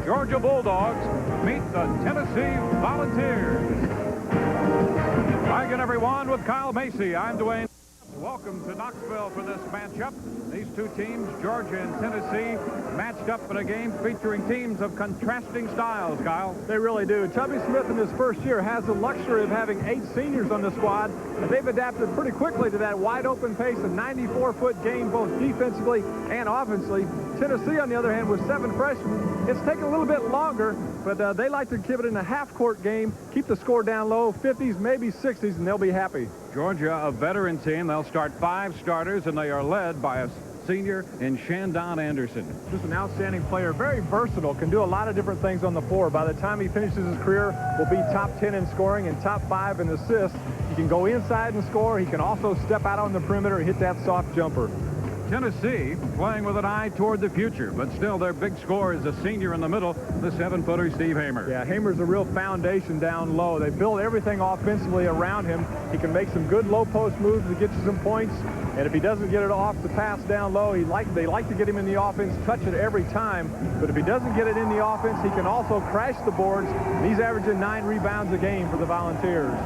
Georgia Bulldogs meet the Tennessee Volunteers. Hi again, everyone, with Kyle Macy. I'm Dwayne. Welcome to Knoxville for this matchup. These two teams, Georgia and Tennessee, matched up in a game featuring teams of contrasting styles, Kyle. They really do. Chubby Smith in his first year has the luxury of having 8 seniors on the squad, and they've adapted pretty quickly to that wide-open pace, a 94-foot game both defensively and offensively. Tennessee, on the other hand, with 7 freshmen, it's taken a little bit longer, but they like to give it in a half-court game, keep the score down low, 50s, maybe 60s, and they'll be happy. Georgia, a veteran team. They'll start 5 starters, and they are led by a senior in Shandon Anderson. Just an outstanding player, very versatile, can do a lot of different things on the floor. By the time he finishes his career, will be top 10 in scoring and top 5 in assists. He can go inside and score. He can also step out on the perimeter and hit that soft jumper. Tennessee playing with an eye toward the future, but still their big scorer is a senior in the middle, the 7-footer Steve Hamer. Yeah, Hamer's a real foundation down low. They build everything offensively around him. He can make some good low post moves to get you some points, and if he doesn't get it off the pass down low, they like to get him in the offense, touch it every time, but if he doesn't get it in the offense, he can also crash the boards. He's averaging 9 rebounds a game for the Volunteers.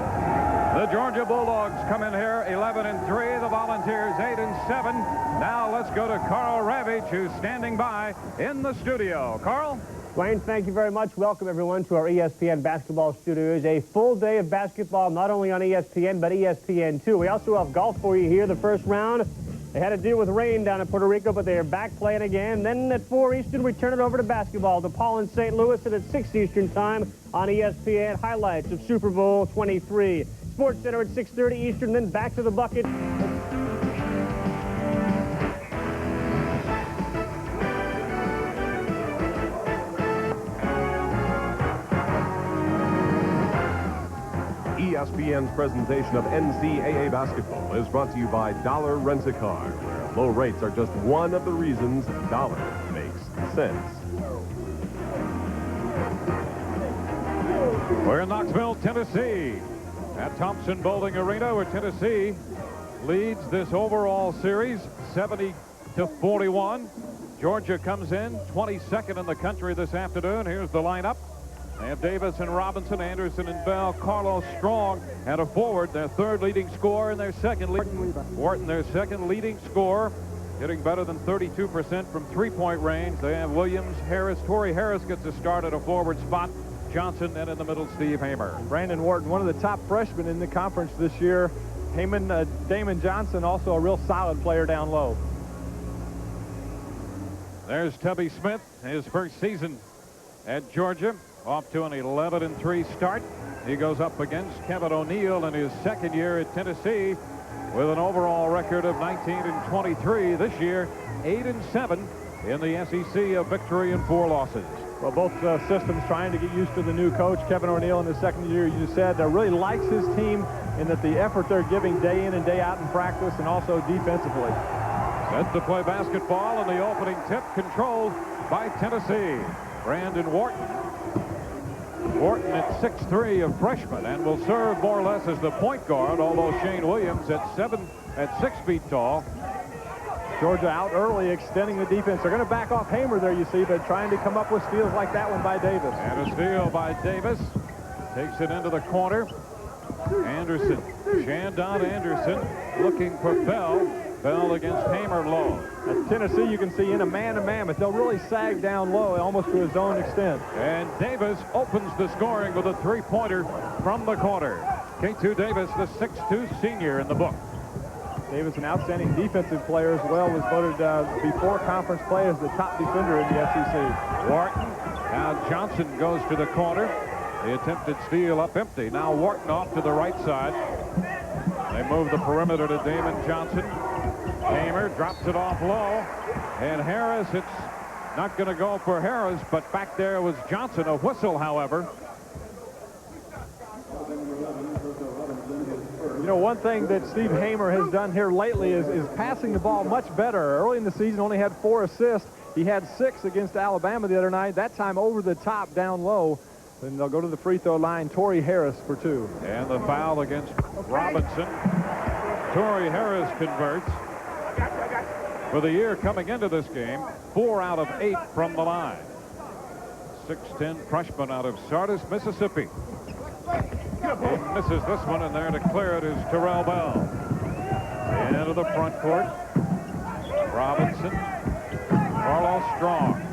The Georgia Bulldogs come in here 11-3. The Volunteers 8-7. Now let's go to Carl Ravitch, who's standing by in the studio. Carl? Dwayne, thank you very much. Welcome, everyone, to our ESPN basketball studios. A full day of basketball, not only on ESPN, but ESPN2. We also have golf for you here, the first round. They had to deal with rain down in Puerto Rico, but they are back playing again. Then at 4 Eastern, we turn it over to basketball to Paul in St. Louis, and at 6 Eastern time on ESPN, highlights of Super Bowl 23. Sports Center at 6:30 Eastern, then back to the bucket. ESPN's presentation of NCAA basketball is brought to you by Dollar Rent-A-Car, where low rates are just one of the reasons Dollar makes sense. We're in Knoxville, Tennessee, at Thompson Bowling Arena, where Tennessee leads this overall series 70-41. Georgia comes in 22nd in the country this afternoon. Here's the lineup. They have Davis and Robinson, Anderson and Bell, Carlos Strong, and a forward, their 3rd leading scorer, and their 2nd leading Wharton, their 2nd leading scorer, hitting better than 32% from 3-point range. They have Williams, Harris. Torrey Harris gets a start at a forward spot. Johnson, and in the middle, Steve Hamer. Brandon Wharton, one of the top freshmen in the conference this year. Damon Johnson, also a real solid player down low. There's Tubby Smith, his first season at Georgia, off to an 11-3 start. He goes up against Kevin O'Neill in his 2nd year at Tennessee with an overall record of 19-23. This year, 8-7 in the SEC, a victory and 4 losses. Well, both systems trying to get used to the new coach, Kevin O'Neill, in his 2nd year. You said really likes his team and that the effort they're giving day in and day out in practice and also defensively. Set to play basketball, and the opening tip controlled by Tennessee. Brandon Wharton. Wharton at 6'3", a freshman, and will serve more or less as the point guard, although Shane Williams at 6 feet tall. Georgia out early, extending the defense. They're going to back off Hamer there, you see, but trying to come up with steals like that one by Davis. And a steal by Davis. Takes it into the corner. Anderson, Shandon Anderson, looking for Bell. Bell against Hamer low. At Tennessee, you can see in a man-to-man, but they'll really sag down low, almost to his own extent. And Davis opens the scoring with a 3-pointer from the corner. K2 Davis, the 6'2" senior in the book. Davis, an outstanding defensive player as well, was voted before conference play as the top defender in the SEC. Wharton. Now Johnson goes to the corner. The attempted steal up empty. Now Wharton off to the right side. They move the perimeter to Damon Johnson. Hamer drops it off low. And Harris, it's not going to go for Harris, but back there was Johnson. A whistle, however. You know, one thing that Steve Hamer has done here lately is passing the ball much better. Early in the season, only had 4 assists. He had 6 against Alabama the other night, that time over the top, down low. Then they'll go to the free throw line. Torrey Harris for 2. And the foul against Robinson. Torrey Harris converts. For the year coming into this game, 4 out of 8 from the line. 6'10" freshman out of Sardis, Mississippi. He misses this one, and there to clear it is Terrell Bell. Into the front court. Robinson. Carlos Strong.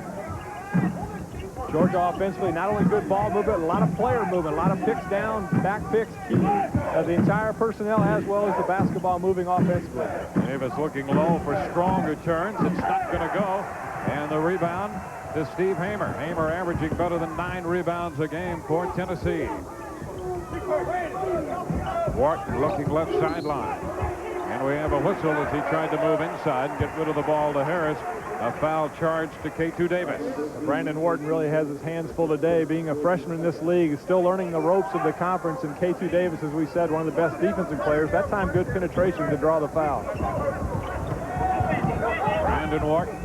Georgia offensively, not only good ball movement, a lot of player movement, a lot of picks down, back picks, key the entire personnel as well as the basketball moving offensively. Davis looking low for Strong, who turns. It's not going to go. And the rebound to Steve Hamer. Hamer averaging better than 9 rebounds a game for Tennessee. Wharton looking left sideline. And we have a whistle as he tried to move inside and get rid of the ball to Harris. A foul charge to K2 Davis. Brandon Wharton really has his hands full today. Being a freshman in this league, is still learning the ropes of the conference. And K2 Davis, as we said, one of the best defensive players. That time, good penetration to draw the foul. Brandon Wharton.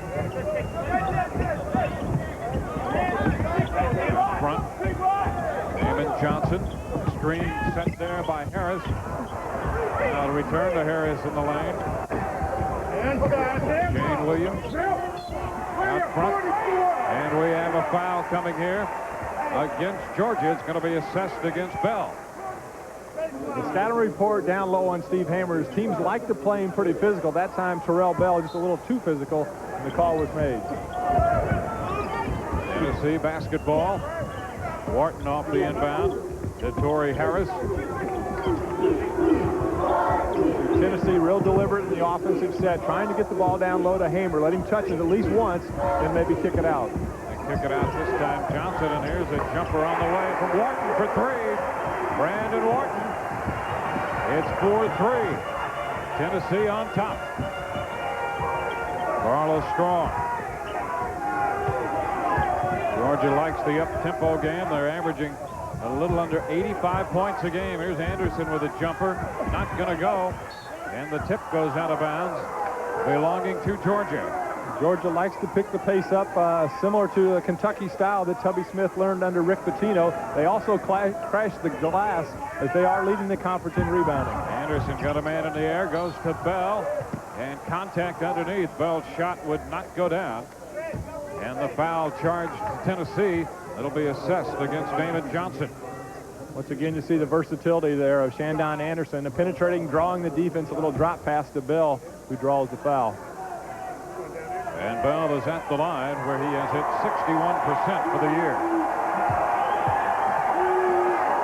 Front. Damon Johnson. Screen set there by Harris. Now to return to Harris in the lane. Shane Williams out front. And we have a foul coming here against Georgia. It's going to be assessed against Bell. The stat report down low on Steve Hamer's teams like to play him pretty physical. That time, Terrell Bell just a little too physical, and the call was made. Tennessee basketball. Wharton off the inbound to Torrey Harris. Tennessee real deliberate in the offensive set, trying to get the ball down low to Hamer. Let him touch it at least once, then maybe kick it out. They kick it out this time, Johnson, and here's a jumper on the way from Wharton for 3. Brandon Wharton. It's 4-3. Tennessee on top. Carlos Strong. Georgia likes the up-tempo game. They're averaging a little under 85 points a game. Here's Anderson with a jumper. Not going to go. And the tip goes out of bounds, belonging to Georgia. Georgia likes to pick the pace up, similar to the Kentucky style that Tubby Smith learned under Rick Pitino. They also crash the glass as they are leading the conference in rebounding. Anderson got a man in the air, goes to Bell, and contact underneath. Bell's shot would not go down. And the foul charged to Tennessee. It'll be assessed against Damon Johnson. Once again, you see the versatility there of Shandon Anderson, the penetrating, drawing the defense, a little drop pass to Bell, who draws the foul. And Bell is at the line where he has hit 61% for the year.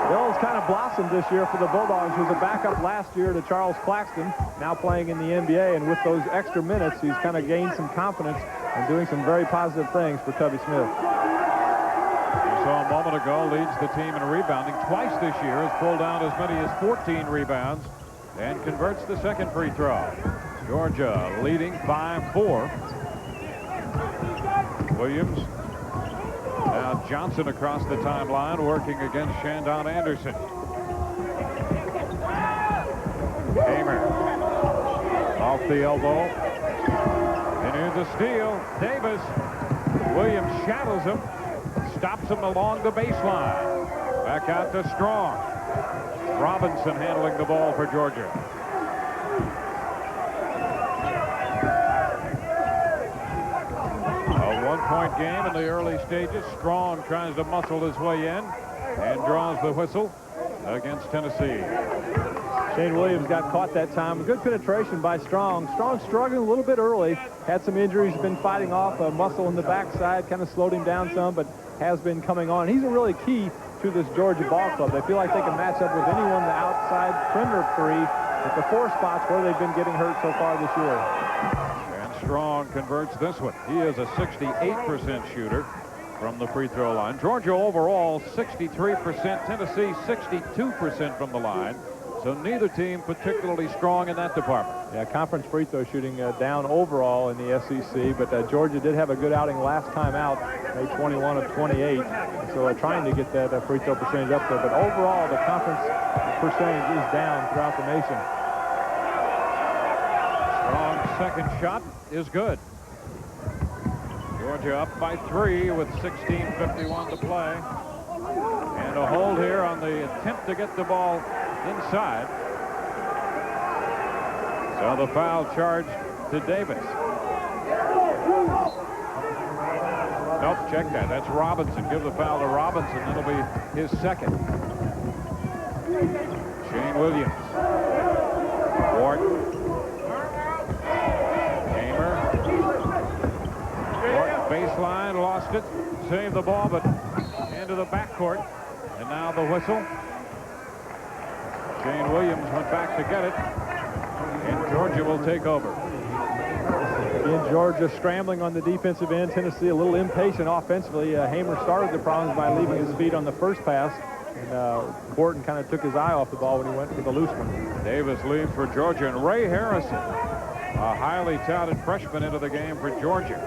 Bell has kind of blossomed this year for the Bulldogs. He was a backup last year to Charles Claxton, now playing in the NBA. And with those extra minutes, he's kind of gained some confidence and doing some very positive things for Tubby Smith. You saw a moment ago, leads the team in rebounding twice this year, has pulled down as many as 14 rebounds and converts the second free throw. Georgia leading 5-4. Williams. Now Johnson across the timeline working against Shandon Anderson. Hamer off the elbow. And here's a steal. Davis. Williams shadows him. Stops him along the baseline. Back out to Strong. Robinson handling the ball for Georgia. A one-point game in the early stages. Strong tries to muscle his way in and draws the whistle against Tennessee. Shane Williams got caught that time. Good penetration by Strong. Strong struggling a little bit early. Had some injuries, been fighting off a muscle in the backside, kind of slowed him down some, but has been coming on. He's a really key to this Georgia ball club. They feel like they can match up with anyone the outside perimeter 3 at the 4 spots where they've been getting hurt so far this year. And Strong converts this one. He is a 68% shooter from the free throw line. Georgia overall 63%, Tennessee 62% from the line. So neither team particularly strong in that department. Yeah, conference free throw shooting down overall in the SEC, but Georgia did have a good outing last time out, made 21 of 28. So trying to get that free throw percentage up there. But overall, the conference percentage is down throughout the nation. Strong's second shot is good. Georgia up by 3 with 16:51 to play. And a hold here on the attempt to get the ball inside. So the foul charged to Davis. Nope, check that. That's Robinson. Give the foul to Robinson. That'll be his second. Shane Williams. Wharton. Hamer. Wharton baseline, lost it. Saved the ball, but into the backcourt. And now the whistle. Shane Williams went back to get it. And Georgia will take over. Again, Georgia scrambling on the defensive end. Tennessee a little impatient offensively. Hamer started the problems by leaving his feet on the first pass. And Wharton kind of took his eye off the ball when he went for the loose one. Davis leads for Georgia, and Ray Harrison, a highly touted freshman, into the game for Georgia.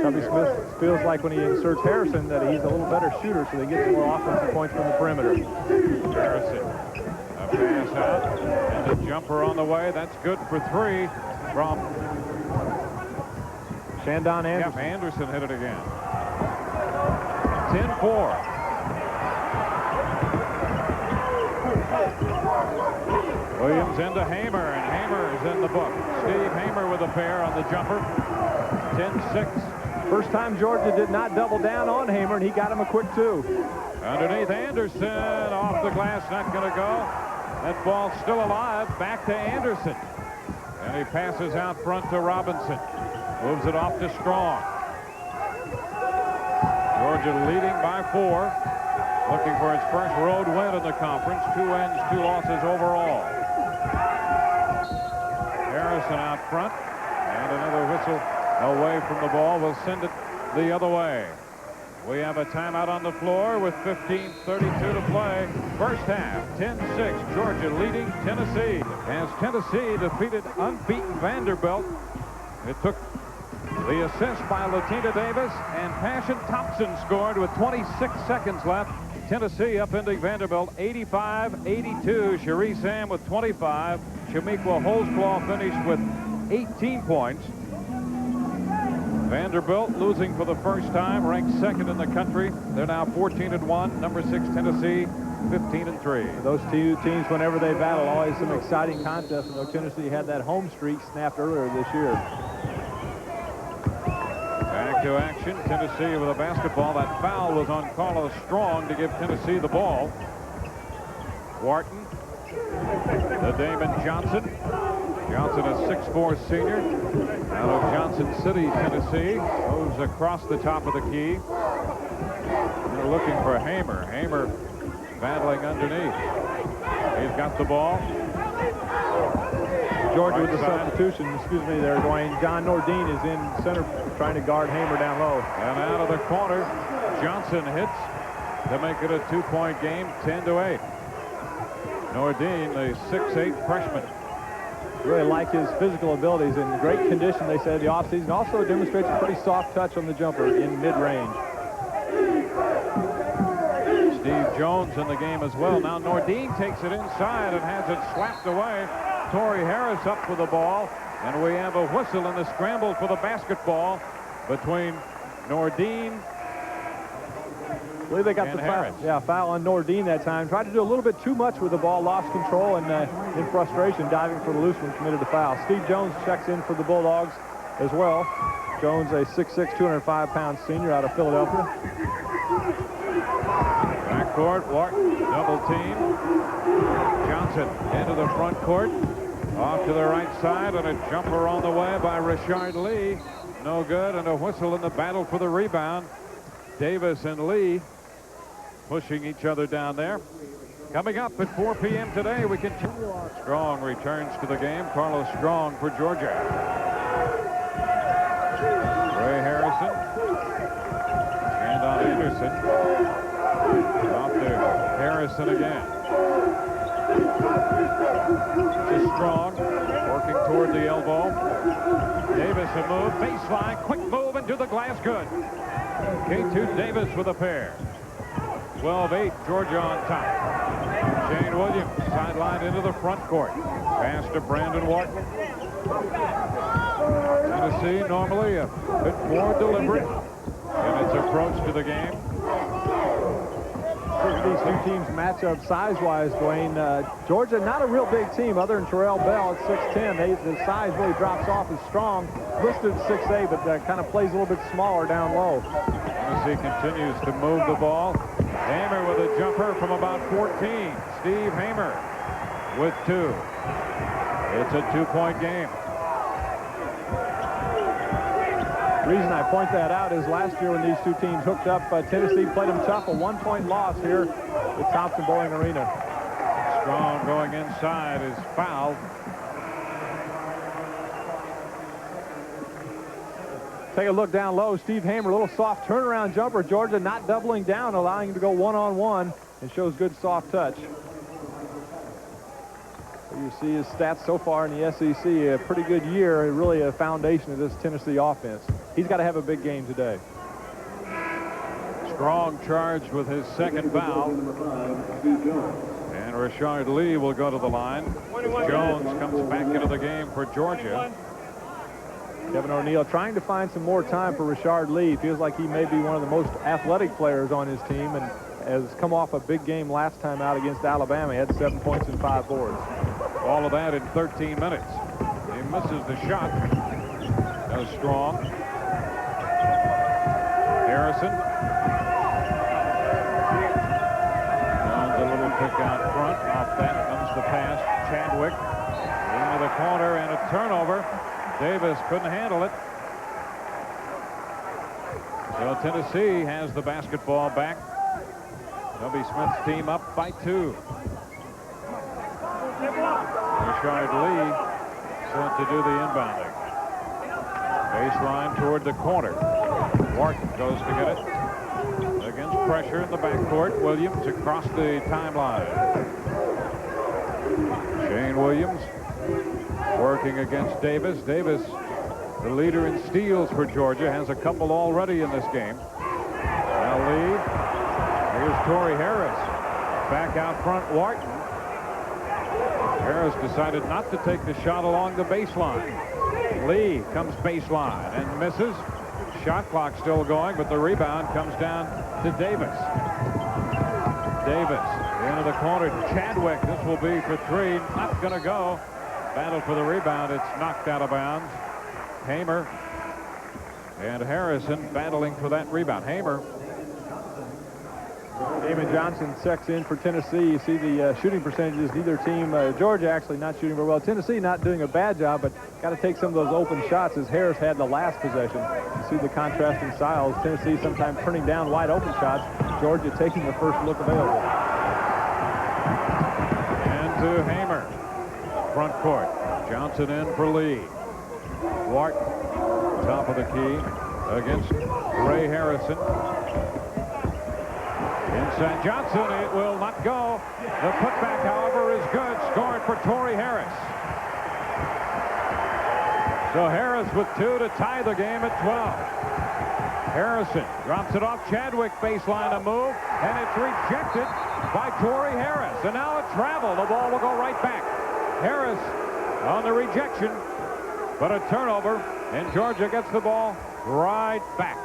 Tubby Smith feels like when he inserts Harrison that he's a little better shooter, so they get some more offensive points from the perimeter. Harrison, a pass out, and a jumper on the way. That's good for three from Shandon Anderson. Yep, Anderson hit it again. 10-4. Williams into Hamer, and Hamer is in the book. Steve Hamer with a pair on the jumper. 10-6. First time Georgia did not double down on Hamer, and he got him a quick two. Underneath Anderson, off the glass, not going to go. That ball's still alive, back to Anderson. And he passes out front to Robinson. Moves it off to Strong. Georgia leading by 4. Looking for its first road win in the conference. 2 wins, 2 losses overall. Harrison out front. And another whistle away from the ball will send it the other way. We have a timeout on the floor with 15:32 to play. First half, 10-6. Georgia leading Tennessee. As Tennessee defeated unbeaten Vanderbilt. It took the assist by Latina Davis, and Passion Thompson scored with 26 seconds left. Tennessee upending Vanderbilt 85-82. Cherie Sam with 25. Shamiqua Holzclaw finished with 18 points. Vanderbilt losing for the first time, ranked second in the country. They're now 14-1. Number 6 Tennessee 15-3. Those two teams, whenever they battle, always some exciting contests. I know Tennessee had that home streak snapped earlier this year. Back to action. Tennessee with a basketball. That foul was on Carlos Strong to give Tennessee the ball. Wharton. The Damon Johnson. Johnson, a 6'4" senior out of Johnson City, Tennessee. Moves across the top of the key. They're looking for Hamer. Hamer battling underneath. He's got the ball. Georgia with the substitution, excuse me there, Dwayne. John Nordine is in center trying to guard Hamer down low. And out of the corner, Johnson hits to make it a 2-point game, 10-8. Nordine, the 6'8" freshman. Really like his physical abilities. In great condition, they said, the offseason. Also demonstrates a pretty soft touch on the jumper in mid-range. Steve Jones in the game as well. Now Nordine takes it inside and has it slapped away. Torrey Harris up for the ball, and we have a whistle in the scramble for the basketball between Nordine. I believe they got the foul. Yeah, foul on Nordine that time. Tried to do a little bit too much with the ball, lost control, and in frustration, diving for the loose one, committed a foul. Steve Jones checks in for the Bulldogs as well. Jones, a 6'6", 205-pound senior out of Philadelphia. Backcourt, Wharton, double team. Johnson into the front court. Off to the right side, and a jumper on the way by Richard Lee. No good, and a whistle in the battle for the rebound. Davis and Lee pushing each other down there. Coming up at 4 p.m. today, we continue. Strong returns to the game. Carlos Strong for Georgia. Ray Harrison. Shandon Anderson. Off to Harrison again. To Strong, working toward the elbow. Davis a move, baseline, quick move into the glass, good. K2 Davis with a pair. 12-8, Georgia on top. Shane Williams sidelined into the front court. Pass to Brandon Wharton. Tennessee normally a bit more deliberate in its approach to the game. these two teams match up size-wise, Dwayne. Georgia, not a real big team other than Terrell Bell at 6'10". The size really drops off as strong. Listed at 6'8", but kind of plays a little bit smaller down low. Tennessee continues to move the ball. Hamer with a jumper from about 14. Steve Hamer with 2. It's a 2-point game. The reason I point that out is last year when these two teams hooked up, Tennessee played them tough. A 1-point loss here at Thompson Bowling Arena. Strong going inside is fouled. Take a look down low. Steve Hamer, a little soft turnaround jumper. Georgia not doubling down, allowing him to go one-on-one, and shows good soft touch. You see his stats so far in the SEC, a pretty good year, really a foundation of this Tennessee offense. He's got to have a big game today. Strong charged with his second foul. And Rashard Lee will go to the line. Jones comes back into the game for Georgia. Kevin O'Neill trying to find some more time for Rashard Lee. Feels like he may be one of the most athletic players on his team and has come off a big game last time out against Alabama. He had 7 points and 5 boards. All of that in 13 minutes. He misses the shot. That was strong. Harrison. Jones a little pick out front. Off that comes the pass. Chadwick into the corner and a turnover. Davis couldn't handle it. So Tennessee has the basketball back. W. Smith's team up by 2. Rashard Lee sent to do the inbounding. Baseline toward the corner. Wharton goes to get it. Against pressure in the backcourt. Williams across the timeline. Shane Williams working against Davis. Davis, the leader in steals for Georgia, has a couple already in this game. Now Lee. Here's Torrey Harris. Back out front, Wharton. Harris decided not to take the shot along the baseline. Lee comes baseline and misses. Shot clock still going, but the rebound comes down to Davis. Davis into the corner. Chadwick, this will be for 3. Not going to go. Battle for the rebound. It's knocked out of bounds. Hamer and Harrison battling for that rebound. Hamer. Damon Johnson checks in for Tennessee. You see the shooting percentages. Neither team, Georgia actually not shooting very well. Tennessee not doing a bad job, but got to take some of those open shots as Harris had the last possession. You see the contrasting styles. Tennessee sometimes turning down wide open shots. Georgia taking the first look available. And to Hamer. Front court. Johnson in for Lee. Wharton, top of the key against Ray Harrison. Inside Johnson, it will not go. The putback, however, is good. Scored for Torrey Harris. So Harris with 2 to tie the game at 12. Harrison drops it off Chadwick, baseline a move, and it's rejected by Torrey Harris. And now a travel. The ball will go right back. Harris on the rejection, but a turnover, and Georgia gets the ball right back.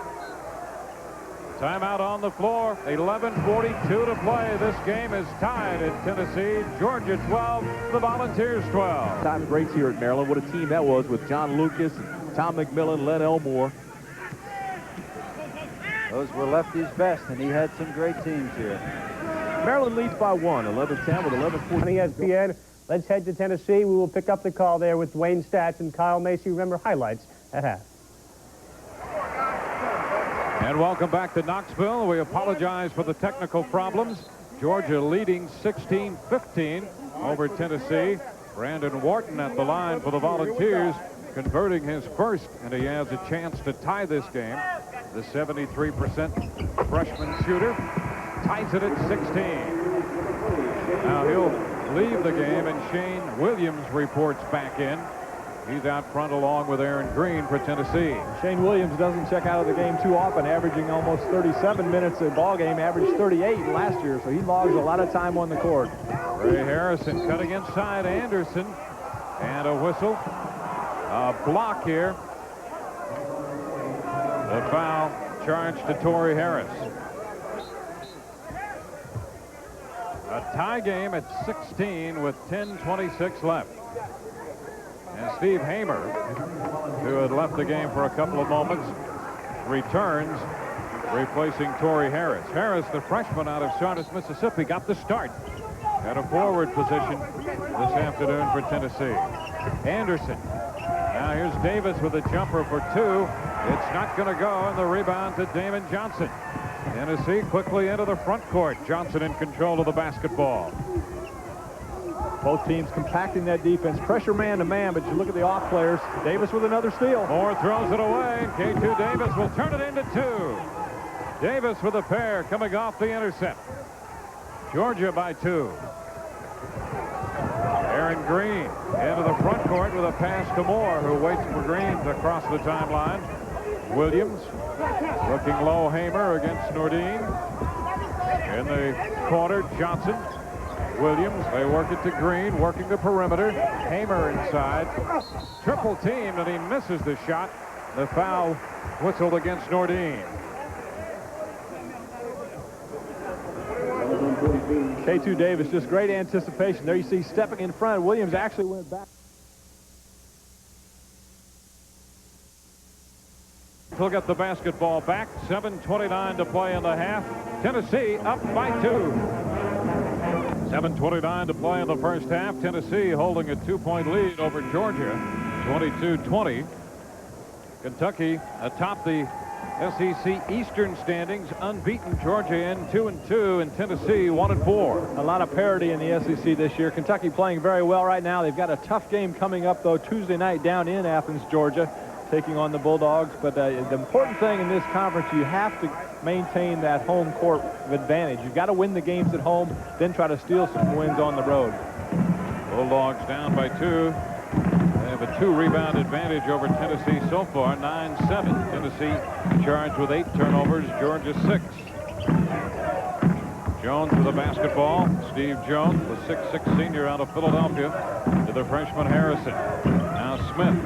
Timeout on the floor. 11:42 to play. This game is tied in Tennessee. Georgia 12, the Volunteers 12. Time greats here at Maryland. What a team that was with John Lucas, Tom McMillan, Len Elmore. Those were Lefty's best, and he had some great teams here. Maryland leads by 1, 11-10 with 11-14. On ESPN, let's head to Tennessee. We will pick up the call there with Dwayne Stats and Kyle Macy. Remember, highlights at half. And welcome back to Knoxville. We apologize for the technical problems. Georgia leading 16-15 over Tennessee. Brandon Wharton at the line for the Volunteers, converting his first, and he has a chance to tie this game. The 73% freshman shooter ties it at 16. Now he'll leave the game, and Shane Williams reports back in. He's out front along with Aaron Green for Tennessee. Shane Williams doesn't check out of the game too often, averaging almost 37 minutes a ball game, averaged 38 last year, so he logs a lot of time on the court. Ray Harrison cutting inside Anderson, and a whistle. A block here. The foul charged to Torrey Harris. A tie game at 16 with 10:26 left. And Steve Hamer, who had left the game for a couple of moments, returns, replacing Torrey Harris. Harris, the freshman out of Sardis, Mississippi, got the start at a forward position this afternoon for Tennessee. Anderson. Now here's Davis with a jumper for two. It's not going to go, and the rebound to Damon Johnson. Tennessee quickly into the front court. Johnson in control of the basketball. Both teams compacting that defense. Pressure man to man, but you look at the off players. Davis with another steal. Moore throws it away, and K2 Davis will turn it into two. Davis with a pair coming off the intercept. Georgia by two. Aaron Green into the front court with a pass to Moore, who waits for Green to cross the timeline. Williams looking low. Hamer against Nordine. In the corner, Johnson. Williams, they work it to Green, working the perimeter. Hamer inside. Triple teamed, and he misses the shot. The foul whistled against Nordine. K2 Davis, just great anticipation. There you see stepping in front. Williams actually went back. He'll get the basketball back. 7:29 to play in the half. Tennessee up by two. 7:29 to play in the first half. Tennessee holding a 2-point lead over Georgia, 22-20. Kentucky atop the SEC Eastern standings, unbeaten. Georgia in 2-2, and Tennessee 1-4. A lot of parity in the SEC this year. Kentucky playing very well right now. They've got a tough game coming up, though, Tuesday night down in Athens, Georgia, taking on the Bulldogs. But the important thing in this conference, you have to maintain that home court advantage. You've got to win the games at home, then try to steal some wins on the road. Bulldogs down by two. They have a 2-rebound advantage over Tennessee so far, 9-7. Tennessee charged with 8 turnovers, Georgia 6. Jones with the basketball. Steve Jones, the 6'6" senior out of Philadelphia, to the freshman Harrison. Now Smith.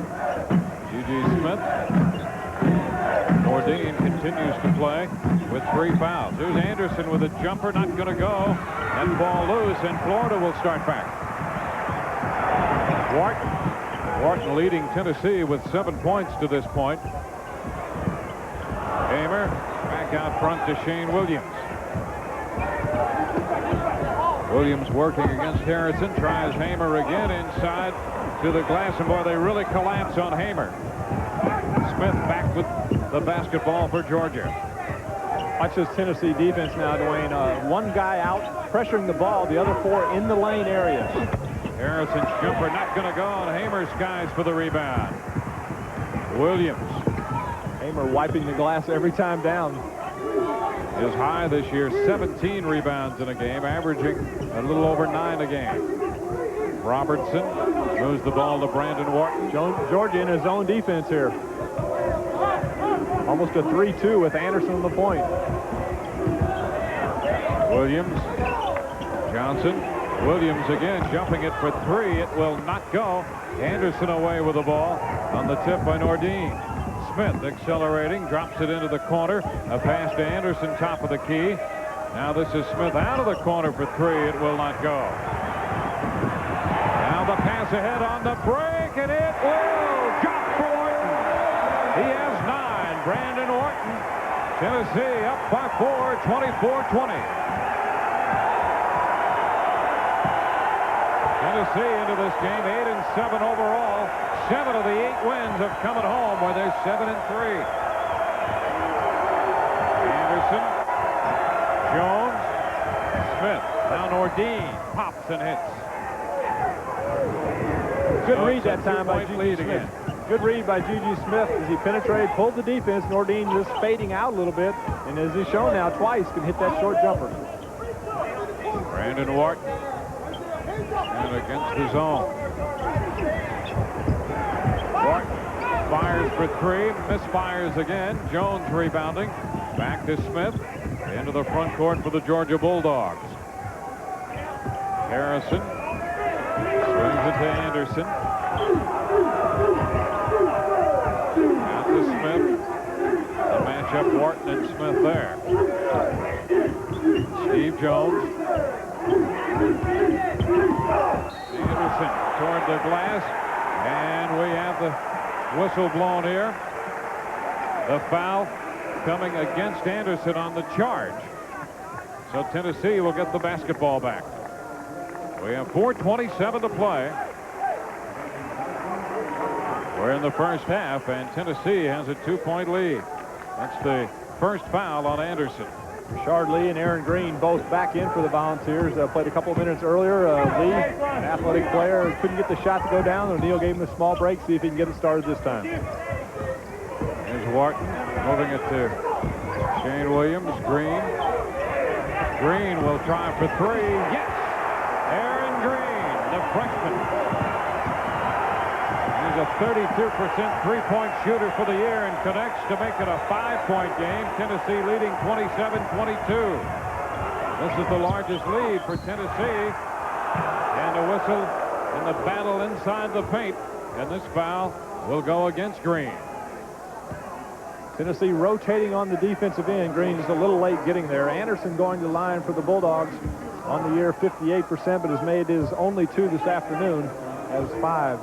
G.G. Smith. Nordine continues to play with 3 fouls. Here's Anderson with a jumper, not going to go. That ball loose, and Florida will start back. Wharton leading Tennessee with 7 points to this point. Hamer back out front to Shane Williams. Williams working against Harrison, tries Hamer again inside to the glass, and boy, they really collapse on Hamer. Smith back with the basketball for Georgia. Watch this Tennessee defense now, Dwayne. One guy out pressuring the ball, the other 4 in the lane area. Harrison's jumper not going to go, and Hamer skies for the rebound. Williams. Hamer wiping the glass every time down. His high this year, 17 rebounds in a game, averaging a little over 9 a game. Robertson moves the ball to Brandon Wharton. Georgia in his own defense here. Almost a 3-2 with Anderson on the point. Williams. Johnson. Williams again jumping it for 3. It will not go. Anderson away with the ball on the tip by Nordine. Smith accelerating, drops it into the corner. A pass to Anderson, top of the key. Now this is Smith out of the corner for 3. It will not go. Now the pass ahead on the break, and it will drop for Wharton. He has 9. Brandon Wharton. Tennessee up by 4, 24-20. Tennessee into this game 8-7 overall. 7 of the 8 wins have come at home, where they're 7-3. Anderson, Jones, Smith. Now Nordine pops and hits. Good read that time by G.G. Smith. Good read by G.G. Smith as he penetrated, pulled the defense. Nordine just fading out a little bit, and as he's shown now twice, can hit that short jumper. Brandon Wharton. And against the zone. Wharton fires for 3, misfires again. Jones rebounding. Back to Smith. Into the front court for the Georgia Bulldogs. Harrison swings it to Anderson. Out to Smith. The matchup, Wharton and Smith there. Steve Jones. Anderson toward the glass, and we have the whistle blown here. The foul coming against Anderson on the charge. So Tennessee will get the basketball back. We have 4:27 to play. We're in the first half, and Tennessee has a 2-point lead. That's the first foul on Anderson. Rashard Lee and Aaron Green both back in for the Volunteers. Played a couple of minutes earlier. Lee, an athletic player, couldn't get the shot to go down. O'Neal gave him a small break, see if he can get it started this time. Here's Wharton moving it to Shane Williams. Green. Green will try for three. Yes! Aaron Green, the freshman. He's a 32% three-point shooter for the year and connects to make it a 5-point game. Tennessee leading 27-22. This is the largest lead for Tennessee. And a whistle in the battle inside the paint. And this foul will go against Green. Tennessee rotating on the defensive end. Green is a little late getting there. Anderson going to line for the Bulldogs on the year 58%, but has made his only 2 this afternoon as 5.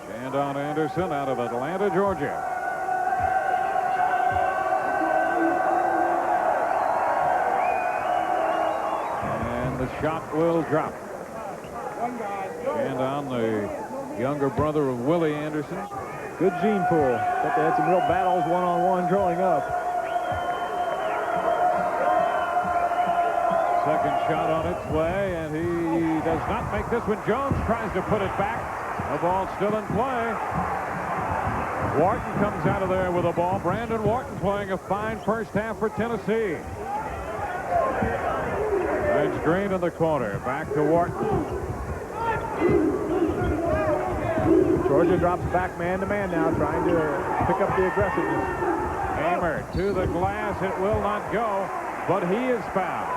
Shandon Anderson out of Atlanta, Georgia. And the shot will drop. Shandon, the younger brother of Willie Anderson. Good gene pool. But they had some real battles one-on-one growing up. Second shot on its way, and he does not make this one. Jones tries to put it back. The ball still in play. Wharton comes out of there with the ball. Brandon Wharton playing a fine first half for Tennessee. It's Green in the corner. Back to Wharton. Georgia drops back man-to-man now, trying to pick up the aggressiveness. Hamer to the glass. It will not go, but he is fouled.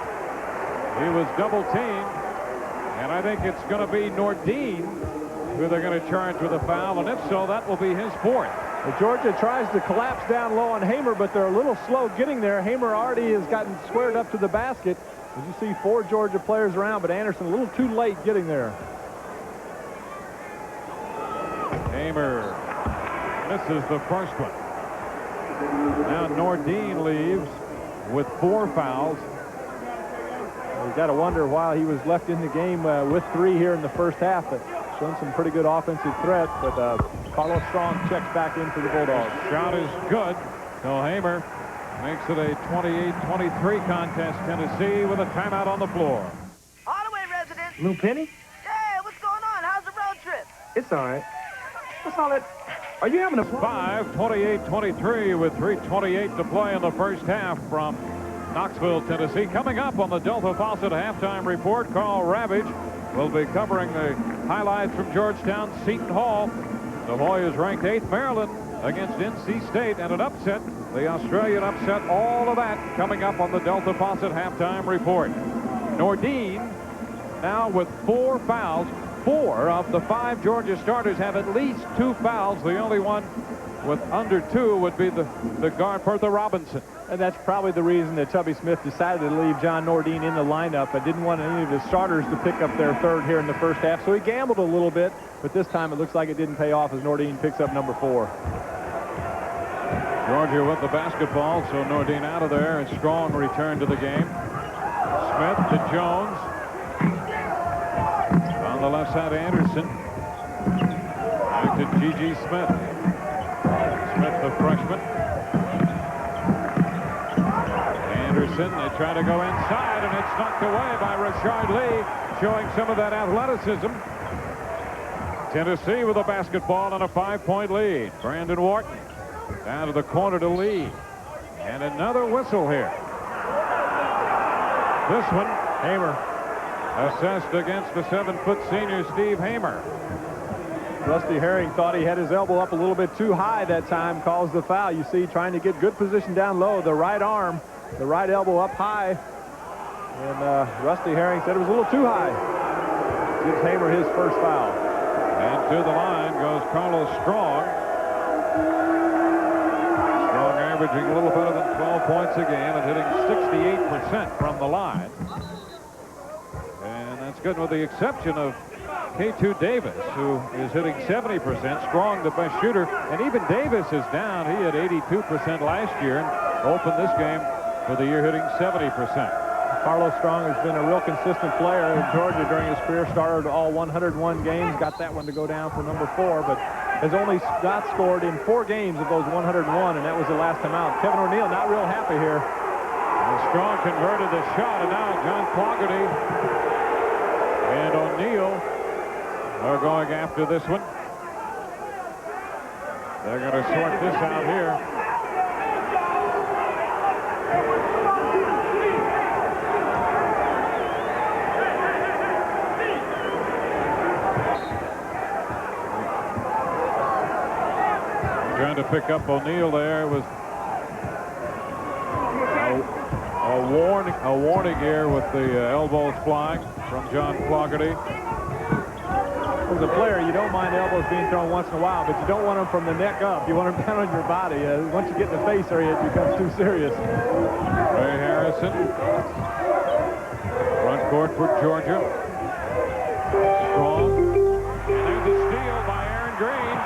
He was double-teamed, and I think it's going to be Nordine who they're going to charge with a foul, and if so, that will be his 4th. Well, Georgia tries to collapse down low on Hamer, but they're a little slow getting there. Hamer already has gotten squared up to the basket. As you see, 4 Georgia players around, but Anderson a little too late getting there. Hamer misses the first one. Now Nordine leaves with 4 fouls. You got to wonder why he was left in the game with 3 here in the first half, but shown some pretty good offensive threat. But Carlos Strong checks back in for the Bulldogs. Shot is good. So Hamer makes it a 28-23 contest. Tennessee with a timeout on the floor. Holloway resident. Lou Penny? Hey, what's going on? How's the road trip? It's all right. What's all that? Are you having a... 28-23 with 3:28 to play in the first half from Knoxville, Tennessee. Coming up on the Delta Faucet halftime report, Carl Ravage will be covering the highlights from Georgetown Seton Hall. Savoy is ranked 8th. Maryland against NC State, and an upset, the Australian upset. All of that coming up on the Delta Faucet halftime report. Nordine now with 4 fouls. 4 of the 5 Georgia starters have at least 2 fouls. The only one with under 2 would be the guard, Bertha Robinson. And that's probably the reason that Tubby Smith decided to leave John Nordine in the lineup. I didn't want any of his starters to pick up their 3rd here in the first half, so he gambled a little bit, but this time it looks like it didn't pay off as Nordine picks up number 4. Georgia with the basketball, so Nordine out of there, and Strong returned to the game. Smith to Jones. On the left side, Anderson. Back to G.G. Smith. Smith, the freshman. Anderson, they try to go inside, and it's knocked away by Rashard Lee, showing some of that athleticism. Tennessee with a basketball and a 5-point lead. Brandon Wharton down to the corner to Lee. And another whistle here. This one, Hamer, assessed against the 7-foot senior Steve Hamer. Rusty Herring thought he had his elbow up a little bit too high that time, calls the foul. You see, trying to get good position down low, the right arm, the right elbow up high. And Rusty Herring said it was a little too high. Gives Hamer his first foul. And to the line goes Carlos Strong. Strong averaging a little better than 12 points a game and hitting 68% from the line. That's good, with the exception of K2 Davis, who is hitting 70%, Strong the best shooter, and even Davis is down. He had 82% last year and opened this game for the year hitting 70%. Carlos Strong has been a real consistent player in Georgia during his career. Started all 101 games, got that one to go down for number 4, but has only not scored in 4 games of those 101, and that was the last time out. Kevin O'Neill not real happy here. And Strong converted the shot, and now John Fogarty and O'Neill are going after this one. They're going to sort this out here. Trying to pick up O'Neill there. It was a warning here with the elbows flying from John Fogarty. As a player, you don't mind elbows being thrown once in a while, but you don't want them from the neck up. You want them down on your body. Once you get in the face area, it becomes too serious. Ray Harrison, front court for Georgia. Strong, and there's a steal by Aaron Green.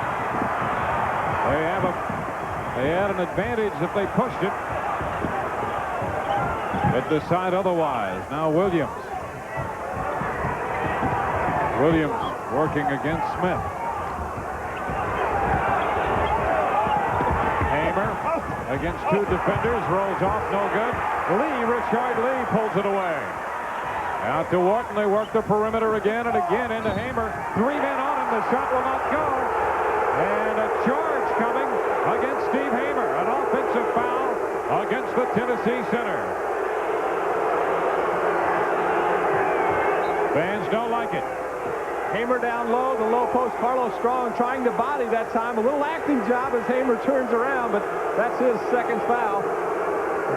They had an advantage if they pushed it. But decide otherwise. Now Williams working against Smith. Hamer against 2 defenders, rolls off, no good. Richard Lee pulls it away. Out to Wharton, they work the perimeter again and again into Hamer. 3 men on him, the shot will not go. And a charge coming against Steve Hamer. An offensive foul against the Tennessee center. Fans don't like it. Hamer down low, the low post. Carlos Strong trying to body that time. A little acting job as Hamer turns around, but that's his second foul.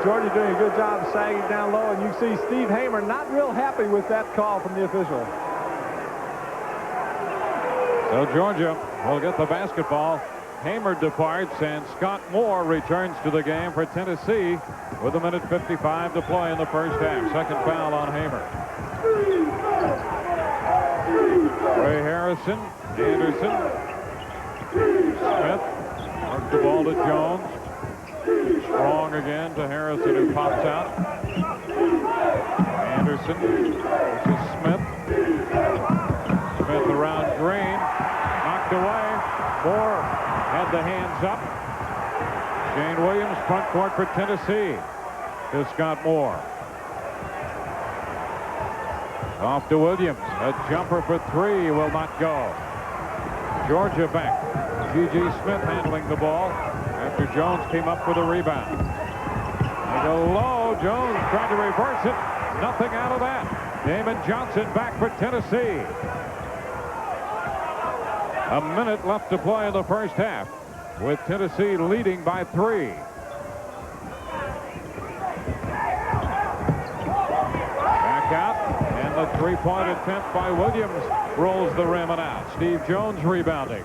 Georgia doing a good job of sagging down low, and you see Steve Hamer not real happy with that call from the official. So Georgia will get the basketball. Hamer departs, and Scott Moore returns to the game for Tennessee with 1:55 to play in the first half. Second foul on Hamer. Ray Harrison, Anderson, Smith, marks the ball to Jones. Strong again to Harrison, who pops out. Anderson, this is Smith. Smith around Green, knocked away. Moore had the hands up. Shane Williams, front court for Tennessee, to Scott Moore. Off to Williams. A jumper for 3 will not go. Georgia back. G.G. Smith handling the ball after Jones came up with a rebound. They go low. Jones trying to reverse it. Nothing out of that. Damon Johnson back for Tennessee. A minute left to play in the first half, with Tennessee leading by 3. Back out. The 3-point attempt by Williams rolls the rim and out. Steve Jones rebounding.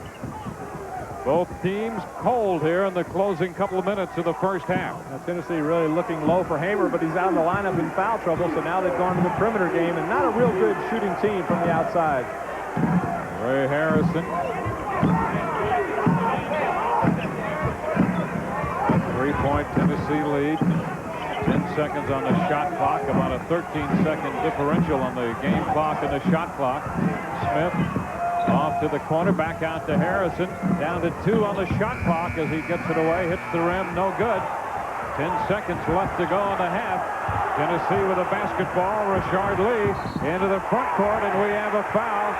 Both teams cold here in the closing couple of minutes of the first half. Now, Tennessee really looking low for Hamer, but he's out of the lineup in foul trouble, so now they've gone to the perimeter game, and not a real good shooting team from the outside. Ray Harrison. A 3-point Tennessee lead. 10 seconds on the shot clock, about a 13-second differential on the game clock and the shot clock. Smith off to the corner, back out to Harrison, down to 2 on the shot clock as he gets it away, hits the rim, no good. 10 seconds left to go in the half. Tennessee with a basketball. Richard Lee into the front court, and we have a foul.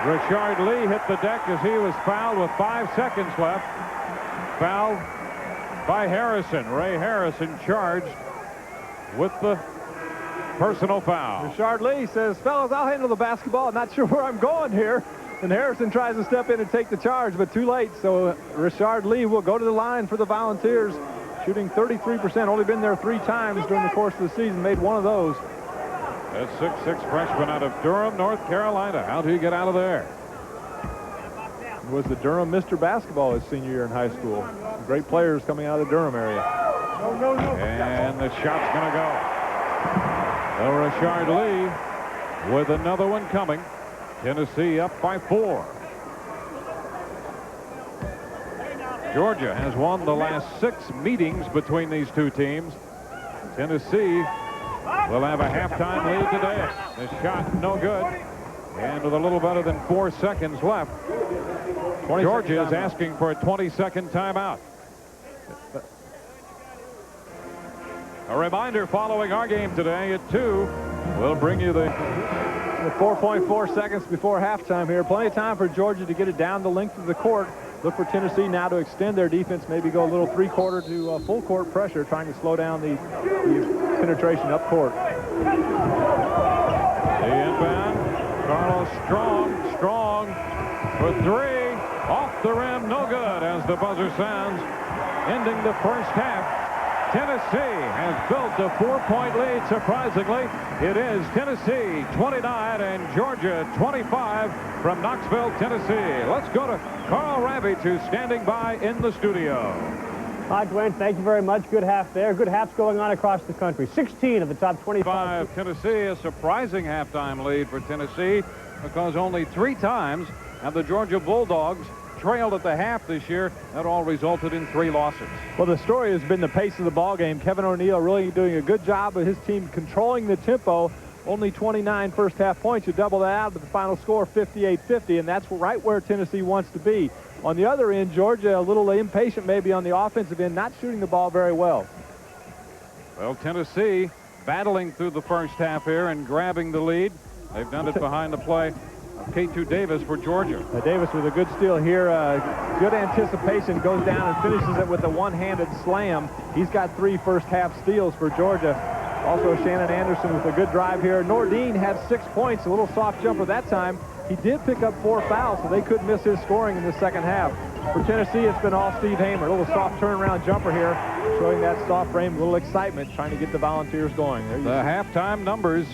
Richard Lee hit the deck as he was fouled with 5 seconds left. Foul by Harrison. Ray Harrison charged with the personal foul. Richard Lee says, fellas, I'll handle the basketball. I'm not sure where I'm going here. And Harrison tries to step in and take the charge, but too late. So Richard Lee will go to the line for the Volunteers, shooting 33%. Only been there 3 times during the course of the season. Made one of those. That's 6'6" freshman out of Durham, North Carolina. How did he get out of there? He was the Durham Mr. Basketball his senior year in high school. Great players coming out of the Durham area. And the shot's going to go. So Richard Lee with another one coming. Tennessee up by 4. Georgia has won the last 6 meetings between these two teams. Tennessee will have a halftime lead today. The shot no good. And with a little better than 4 seconds left, Georgia is asking for a 20-second timeout. A reminder, following our game today at 2, we'll bring you the 4.4 seconds before halftime here. Plenty of time for Georgia to get it down the length of the court. Look for Tennessee now to extend their defense, maybe go a little 3-quarter to full court pressure, trying to slow down the penetration up court. The inbound, Carlos Strong for 3, off the rim, no good as the buzzer sounds, ending the first half. Tennessee has built a 4-point lead. Surprisingly, it is Tennessee 29 and Georgia 25 from Knoxville, Tennessee. Let's go to Carl Ravitch, who's standing by in the studio. Hi, Dwayne. Thank you very much. Good half there. Good halves going on across the country. 16 of the top 25. Tennessee, a surprising halftime lead for Tennessee because only 3 times have the Georgia Bulldogs trailed at the half this year. That all resulted in 3 losses. Well, the story has been the pace of the ball game. Kevin O'Neal really doing a good job of his team controlling the tempo. Only 29 first half points. You double that out to the final score, 58-50, and that's right where Tennessee wants to be. On the other end, Georgia a little impatient maybe on the offensive end, not shooting the ball very well. Well, Tennessee battling through the first half here and grabbing the lead. They've done it behind the play. K2 Davis for Georgia. Davis with a good steal here. Good anticipation, goes down and finishes it with a one-handed slam. He's got 3 first half steals for Georgia. Also Shannon Anderson with a good drive here. Nordine had 6 points, a little soft jumper that time. He did pick up 4 fouls, so they couldn't miss his scoring in the second half. For Tennessee, it's been all Steve Hamer. A little soft turnaround jumper here, showing that soft frame, a little excitement, trying to get the Volunteers going. The halftime numbers.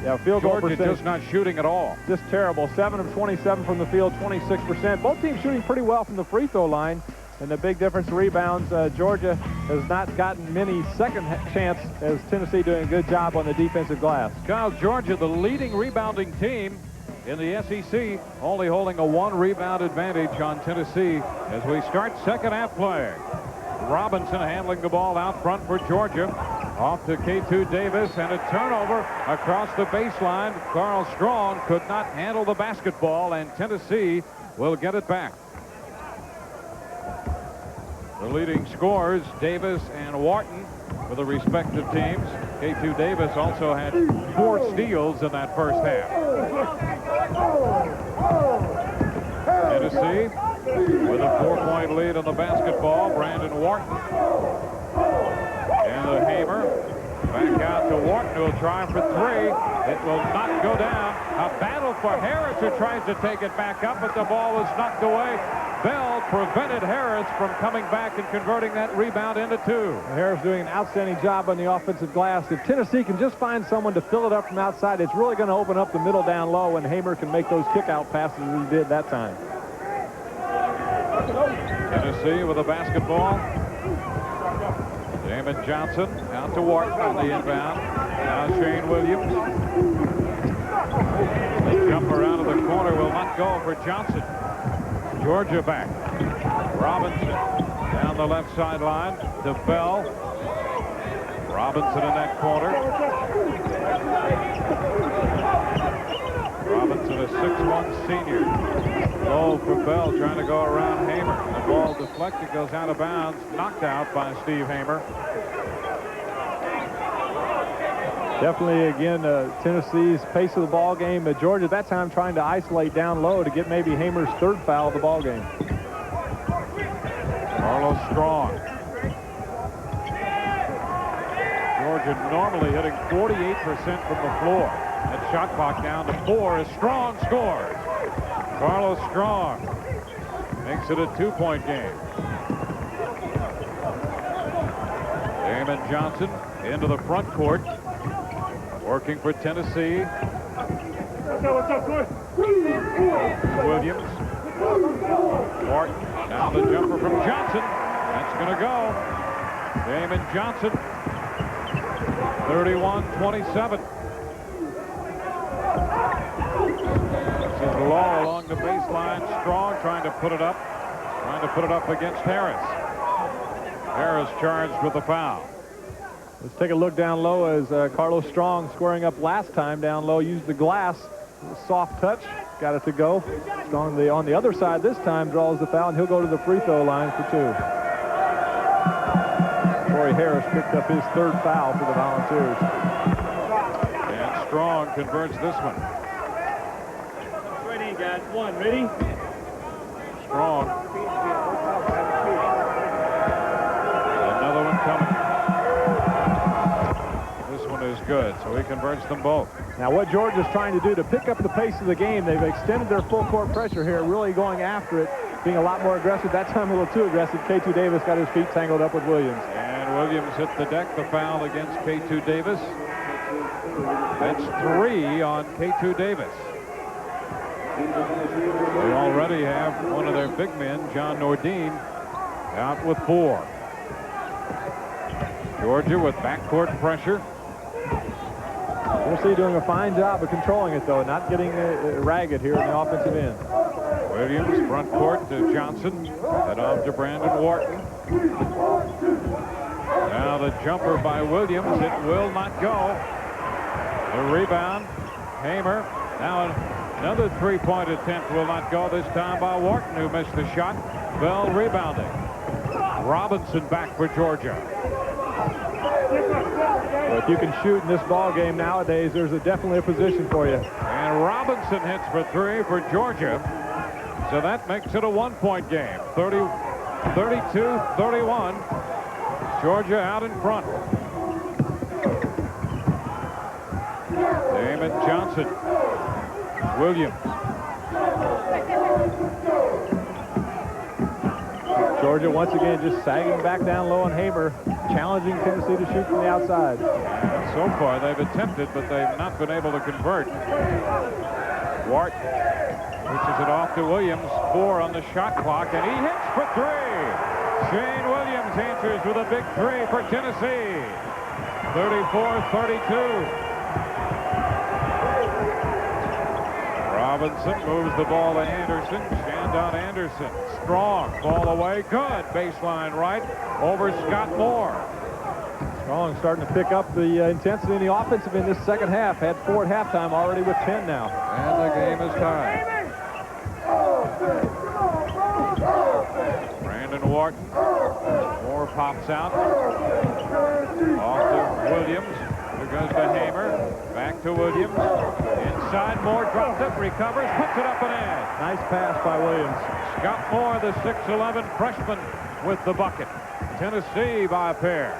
Yeah, field goal Georgia percentage. just not shooting at all. Just terrible. 7 of 27 from the field, 26%. Both teams shooting pretty well from the free throw line. And the big difference, rebounds. Georgia has not gotten many second chance, as Tennessee doing a good job on the defensive glass. Kyle, Georgia, the leading rebounding team in the SEC, only holding a 1 rebound advantage on Tennessee as we start second half play. Robinson handling the ball out front for Georgia. Off to K2 Davis, and a turnover across the baseline. Carl Strong could not handle the basketball, and Tennessee will get it back. The leading scorers, Davis and Wharton, for the respective teams. K2 Davis also had 4 steals in that first half. Tennessee with a 4-point lead on the basketball. Brandon Wharton. And the Hamer back out to Wharton, who will try for 3. It will not go down. A battle for Harris, who tries to take it back up, but the ball was knocked away. Bell prevented Harris from coming back and converting that rebound into 2. Harris doing an outstanding job on the offensive glass. If Tennessee can just find someone to fill it up from outside, it's really going to open up the middle down low, and Hamer can make those kick-out passes as he did that time. Tennessee with a basketball. Damon Johnson out to Wharton on the inbound. Now Shane Williams. The jumper out of the corner will not go for Johnson. Georgia back. Robinson down the left sideline to Bell. Robinson in that corner. Robinson, a 6'1" senior. Low for Bell, trying to go around Hamer. The ball deflected, goes out of bounds, knocked out by Steve Hamer. Definitely, again, Tennessee's pace of the ball game. Georgia at that time trying to isolate down low to get maybe Hamer's 3rd foul of the ball game. Carlos Strong. Georgia normally hitting 48% from the floor. That shot clock down to 4 as Strong scores. Carlos Strong makes it a 2-point game. Damon Johnson into the front court. Working for Tennessee. Williams. Wharton. Now the jumper from Johnson. That's going to go. Damon Johnson. 31-27. is low along the baseline. Strong trying to put it up. Trying to put it up against Harris. Harris charged with the foul. Let's take a look down low as Carlos Strong, squaring up last time down low, used the glass. Soft touch, got it to go. Strong on the other side this time draws the foul, and he'll go to the free throw line for 2. Corey Harris picked up his 3rd foul for the Volunteers. And Strong converts this one. Ready, guys. 1, ready? Strong. Another one coming. This one is good, so he converts them both. Now what Georgia's trying to do to pick up the pace of the game, they've extended their full court pressure here, really going after it, being a lot more aggressive. That time a little too aggressive. K2 Davis got his feet tangled up with Williams. And Williams hit the deck, the foul against K2 Davis. That's 3 on K2 Davis. They already have one of their big men, John Nordine, out with 4. Georgia with backcourt pressure. Tennessee doing a fine job of controlling it, though, not getting ragged here in the offensive end. Williams front court to Johnson, head off to Brandon Wharton. Now the jumper by Williams, it will not go. The rebound, Hamer. Now another three-point attempt will not go, this time by Wharton, who missed the shot. Bell rebounding. Robinson back for Georgia. Well, if you can shoot in this ball game nowadays, there's definitely a position for you. And Robinson hits for 3 for Georgia. So that makes it a 1-point game. 32-31. Georgia out in front. Damon Johnson. Williams. Georgia once again just sagging back down low on Hamer, challenging Tennessee to shoot from the outside. And so far they've attempted, but they've not been able to convert. Wart pushes it off to Williams. 4 on the shot clock, and he hits for 3. Shane Williams answers with a big 3 for Tennessee. 34-32. Robinson moves the ball to Anderson. Shandon Anderson. Strong. Ball away. Good. Baseline right over Scott Moore. Strong starting to pick up the intensity in the offensive in this second half. Had 4 at halftime, already with 10 now. And the game is tied. Brandon Wharton. Moore pops out. Off to Williams. Here goes to Hamer. Back to Williams. Inside, Moore drops it, recovers, puts it up and in. Nice pass by Williams. Scott Moore, the 6'11 freshman, with the bucket. Tennessee by a pair.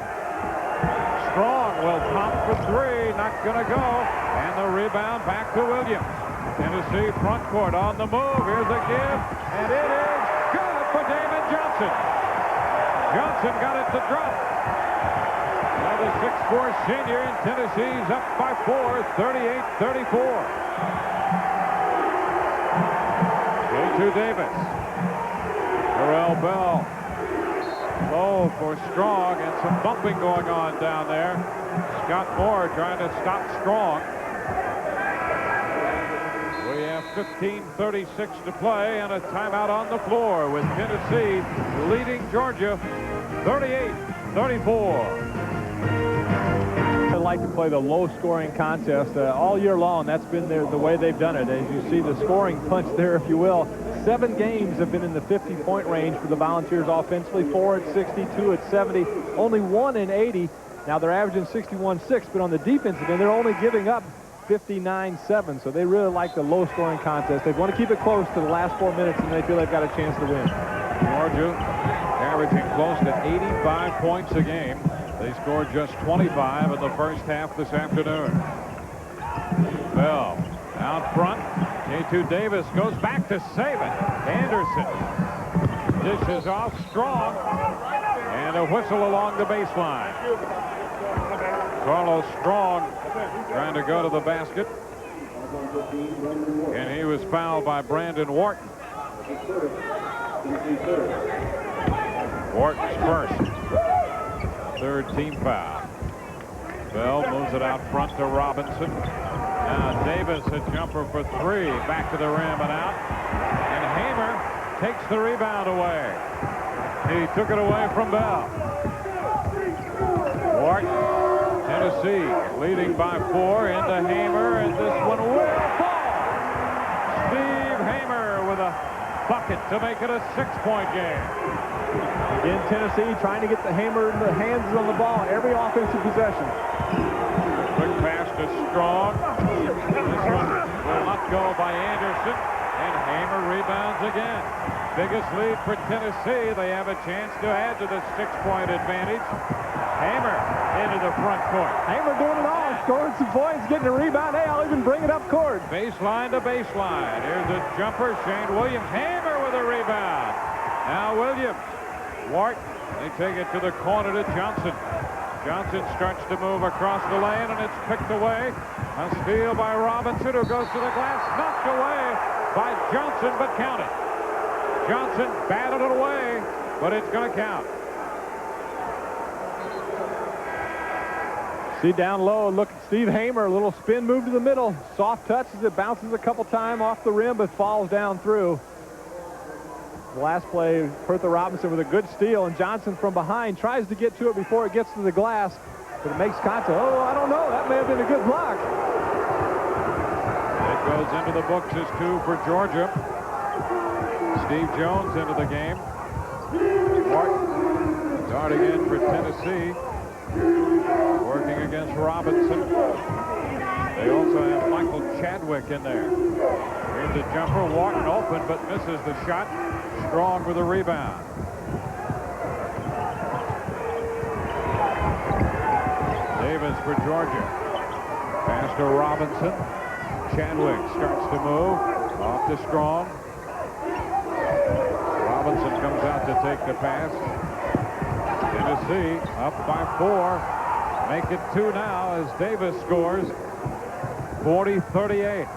Strong will pop for 3, not going to go. And the rebound back to Williams. Tennessee front court on the move. Here's a give, and it is good for Damon Johnson. Johnson got it to drop. Now the 6'4 senior, and Tennessee's up by 4, 38-34. K2 Davis. Terrell Bell. Low for Strong, and some bumping going on down there. Scott Moore trying to stop Strong. We have 15:36 to play and a timeout on the floor with Tennessee leading Georgia 38-34. They like to play the low-scoring contest all year long. That's been the way they've done it. As you see the scoring punch there, if you will. 7 games have been in the 50-point range for the Volunteers offensively. 4 at 60, 2 at 70, only 1 in 80. Now they're averaging 61-6, but on the defensive end, they're only giving up 59-7. So they really like the low-scoring contest. They want to keep it close to the last 4 minutes, and they feel they've got a chance to win. Georgia averaging close to 85 points a game. They scored just 25 in the first half this afternoon. Bell out front. K2 Davis goes back to save it. Anderson dishes off Strong. And a whistle along the baseline. Carlos Strong trying to go to the basket. And he was fouled by Brandon Wharton. Wharton's first. 3rd team foul. Bell moves it out front to Robinson. Now Davis, a jumper for three. Back to the rim and out. And Hamer takes the rebound away. He took it away from Bell. Wharton, Tennessee leading by 4 into Hamer, and this one will fall. Steve Hamer with a bucket to make it a 6-point game. Again, Tennessee trying to get the Hamer in the hands on the ball every offensive possession. Quick pass to Strong. This one will not go by Anderson, and Hamer rebounds again. Biggest lead for Tennessee. They have a chance to add to the 6-point advantage. Hamer into the front court. Hamer doing it all, scoring some points, getting a rebound. Hey, I'll even bring it up court. Baseline to baseline. Here's a jumper. Shane Williams. Hamer with a rebound. Now Williams. Wharton. They take it to the corner to Johnson. Johnson starts to move across the lane, and it's picked away. A steal by Robinson, who goes to the glass. Knocked away by Johnson, but counted. Johnson batted it away, but it's going to count. See down low, look at Steve Hamer, a little spin move to the middle. Soft touch as it bounces a couple times off the rim, but falls down through. The last play, Bertha Robinson with a good steal, and Johnson from behind tries to get to it before it gets to the glass, but it makes contact. Oh, I don't know. That may have been a good block. It goes into the books as 2 for Georgia. Steve Jones into the game. Wharton starting in for Tennessee. Working against Robinson. They also have Michael Chadwick in there. Here's a jumper. Wharton open, but misses the shot. Strong with a rebound. Davis for Georgia. Pass to Robinson. Chadwick starts to move. Off to Strong. Robinson comes out to take the pass. Tennessee up by 4. Make it 2 now as Davis scores. 40-38.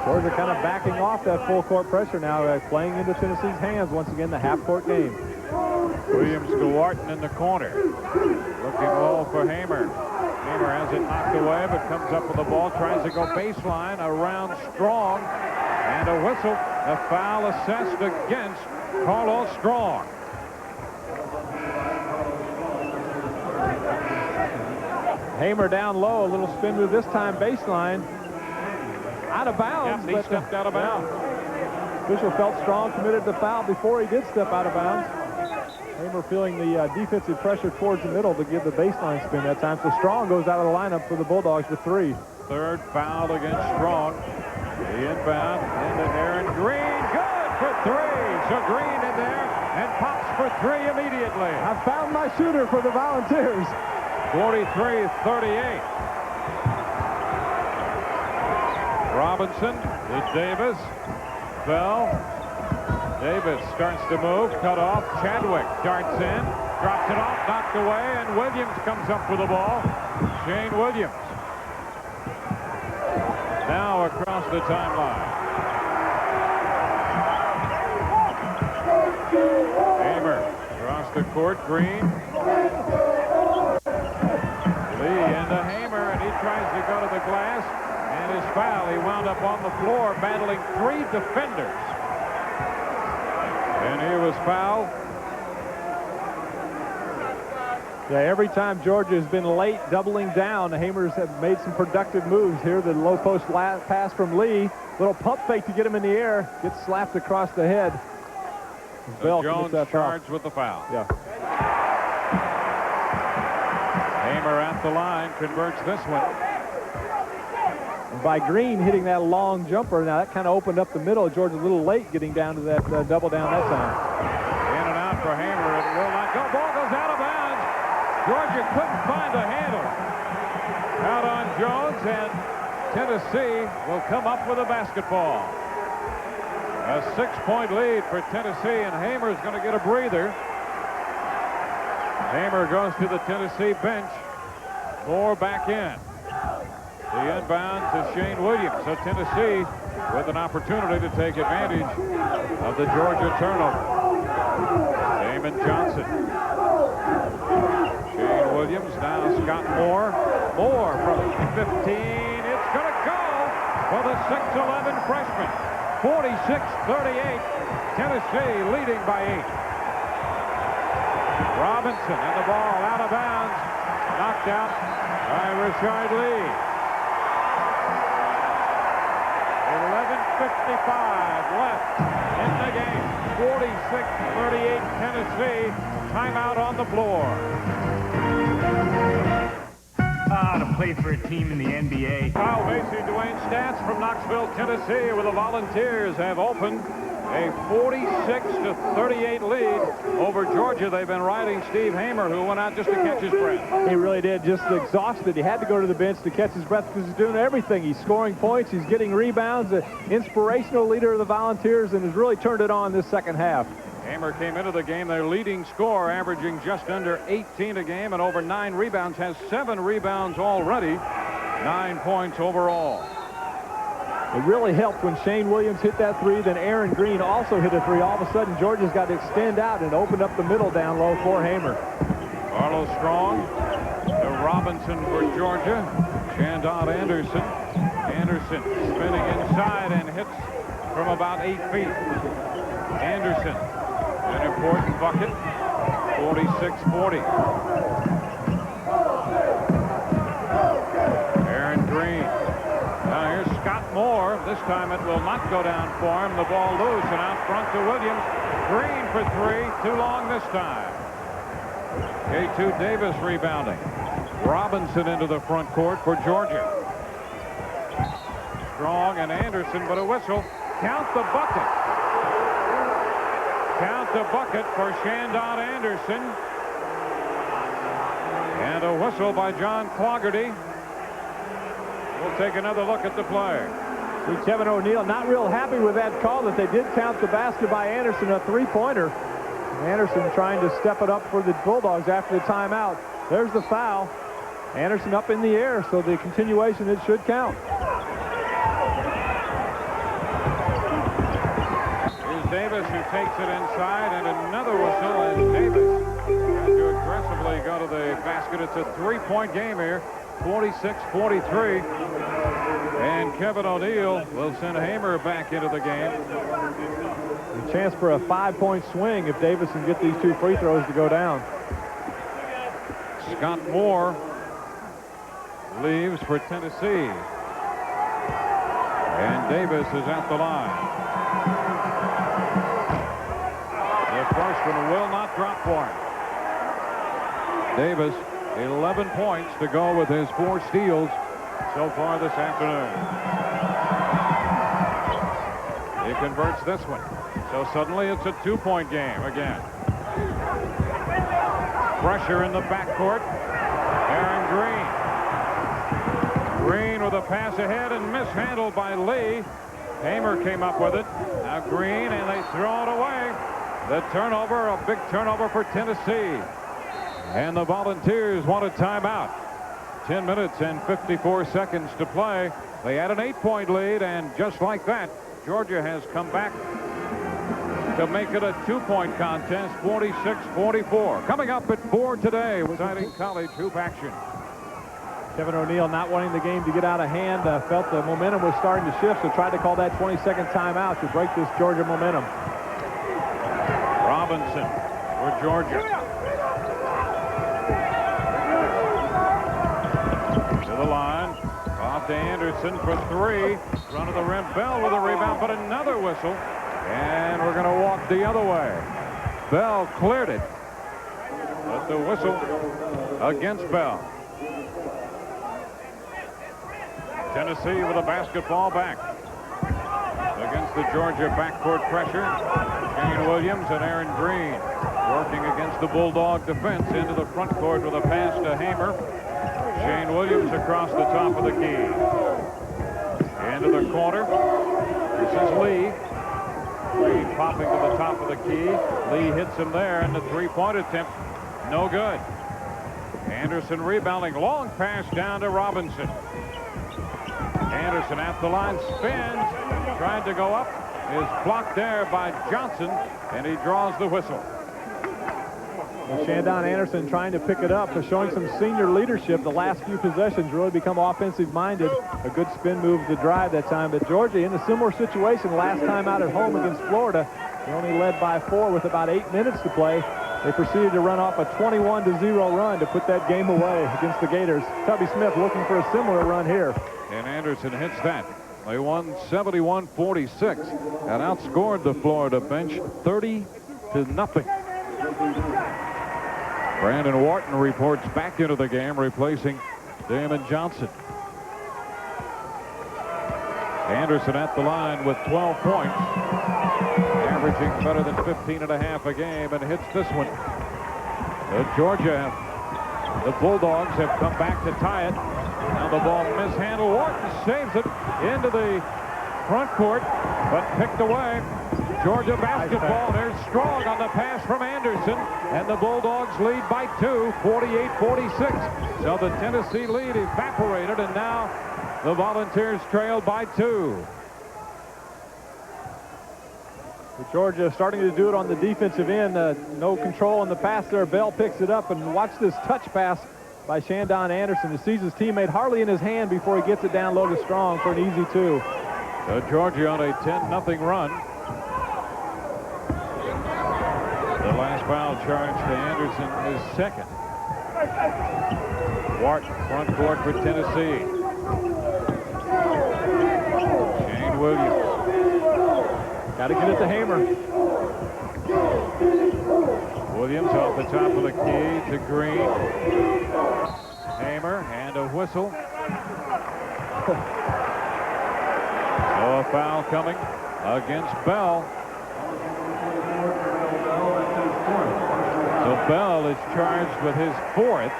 Georgia kind of backing off that full court pressure now, playing into Tennessee's hands once again, the half-court game. Williams to Wharton in the corner. Looking low for Hamer. Hamer has it knocked away, but comes up with the ball, tries to go baseline around Strong, and a whistle. A foul assessed against Carlos Strong. Hamer down low, a little spin move this time, baseline. Out of bounds. Yep, he stepped out of bounds. Official felt Strong committed the foul before he did step out of bounds. Hamer feeling the defensive pressure towards the middle to give the baseline spin that time. So Strong goes out of the lineup for the Bulldogs with 3. Third foul against Strong. The inbound into Aaron Green. Good for 3. So Green in there and pops for 3 immediately. I found my shooter for the Volunteers. 43-38. Robinson to Davis. Bell. Davis starts to move. Cut off. Chadwick darts in. Drops it off. Knocked away. And Williams comes up with the ball. Shane Williams. Now across the timeline. Hamer across the court. Green. Lee into Hamer, and he tries to go to the glass. And his foul, he wound up on the floor battling 3 defenders. And he was fouled. Yeah, every time Georgia has been late doubling down, the Hamers have made some productive moves here. The low post pass from Lee. Little pump fake to get him in the air. Gets slapped across the head. So Jones charged with the foul. Yeah. Hamer at the line, converts this one. And by Green hitting that long jumper, now that kind of opened up the middle. Georgia a little late getting down to that double down that time. In and out for Hamer. It will not go. Ball goes out of bounds. Georgia couldn't find a handle. Out on Jones, and Tennessee will come up with a basketball. A 6-point lead for Tennessee, and Hamer's going to get a breather. Hamer goes to the Tennessee bench. Moore back in. The inbound to Shane Williams. So Tennessee with an opportunity to take advantage of the Georgia turnover. Damon Johnson. Shane Williams now Scott Moore. Moore from 15. It's going to go for the 6'11 freshman. 46-38. Tennessee leading by 8. Robinson and the ball out of bounds. Knocked out by Rashard Lee. 11:55 left in the game. 46-38 Tennessee. Timeout on the floor. To play for a team in the NBA. Kyle Macy, Dwayne Stats from Knoxville, Tennessee, where the Volunteers have opened a 46-38 lead over Georgia. They've been riding Steve Hamer, who went out just to catch his breath. He really did, just exhausted. He had to go to the bench to catch his breath because he's doing everything. He's scoring points, he's getting rebounds, an inspirational leader of the Volunteers, and has really turned it on this second half. Hamer came into the game their leading scorer, averaging just under 18 a game and over 9 rebounds, has 7 rebounds already, 9 points overall. It really helped when Shane Williams hit that three, then Aaron Green also hit a three. All of a sudden, Georgia's got to extend out and open up the middle down low for Hamer. Carlos Strong to Robinson for Georgia. Shandon Anderson. Anderson spinning inside and hits from about 8 feet. Anderson, an important bucket, 46-40. Aaron Green. Now here's Scott Moore. This time it will not go down for him. The ball loose and out front to Williams. Green for 3. Too long this time. K2 Davis rebounding. Robinson into the front court for Georgia. Strong and Anderson, but a whistle. Count the bucket. Count the bucket for Shandon Anderson. And a whistle by John Clougherty. We'll take another look at the play. See Kevin O'Neill not real happy with that call that they did count the basket by Anderson, a three-pointer. Anderson trying to step it up for the Bulldogs after the timeout. There's the foul. Anderson up in the air, so the continuation, it should count. Davis, who takes it inside, and another whistle as Davis has to aggressively go to the basket. It's a 3-point game here, 46-43. And Kevin O'Neill will send Hamer back into the game. A chance for a 5-point swing if Davis can get these 2 free throws to go down. Scott Moore leaves for Tennessee. And Davis is at the line. The first one will not drop for him. Davis, 11 points to go with his 4 steals so far this afternoon. He converts this one. So suddenly it's a 2-point game again. Pressure in the backcourt. Aaron Green. Green with a pass ahead and mishandled by Lee. Hamer came up with it. Now Green, and they throw it away. The turnover, a big turnover for Tennessee. And the Volunteers want a timeout. 10 minutes and 54 seconds to play. They had an 8-point lead, and just like that, Georgia has come back to make it a 2-point contest, 46-44. Coming up at 4 today, exciting college hoop action. Kevin O'Neill not wanting the game to get out of hand, felt the momentum was starting to shift, so tried to call that 20-second timeout to break this Georgia momentum. Robinson for Georgia. To the line. Off to Anderson for 3. Run to the rim. Bell with a rebound, but another whistle. And we're going to walk the other way. Bell cleared it. But the whistle against Bell. Tennessee with a basketball back. Against the Georgia backcourt pressure. Shane Williams and Aaron Green working against the Bulldog defense into the front court with a pass to Hamer. Shane Williams across the top of the key. Into the corner. This is Lee. Lee popping to the top of the key. Lee hits him there, and the 3-point attempt, no good. Anderson rebounding. Long pass down to Robinson. Anderson at the line, spins, trying to go up, is blocked there by Johnson, and he draws the whistle. And Shandon Anderson trying to pick it up, but showing some senior leadership the last few possessions, really become offensive-minded. A good spin move to drive that time. But Georgia in a similar situation last time out at home against Florida. They only led by 4 with about 8 minutes to play. They proceeded to run off a 21-0 run to put that game away against the Gators. Tubby Smith looking for a similar run here. And Anderson hits that. They won 71-46 and outscored the Florida bench 30-0. Brandon Wharton reports back into the game, replacing Damon Johnson. Anderson at the line with 12 points, averaging better than 15.5 a game, and hits this one. Georgia, the Bulldogs have come back to tie it. Now the ball mishandled. Wharton saves it into the front court, but picked away. Georgia basketball. There's Strong on the pass from Anderson, and the Bulldogs lead by 2, 48-46. So the Tennessee lead evaporated, and now the Volunteers trail by 2. Georgia starting to do it on the defensive end. No control on the pass there. Bell picks it up, and watch this touch pass by Shandon Anderson. He sees his teammate hardly in his hand before he gets it down low to Strong for an easy 2. So Georgia on a 10-0 run. The last foul charge to Anderson is second. Wharton front court for Tennessee. Shane Williams. Got to get it to Hamer. Williams off the top of the key to Green. Hamer and a whistle. So a foul coming against Bell. So Bell is charged with his 4th.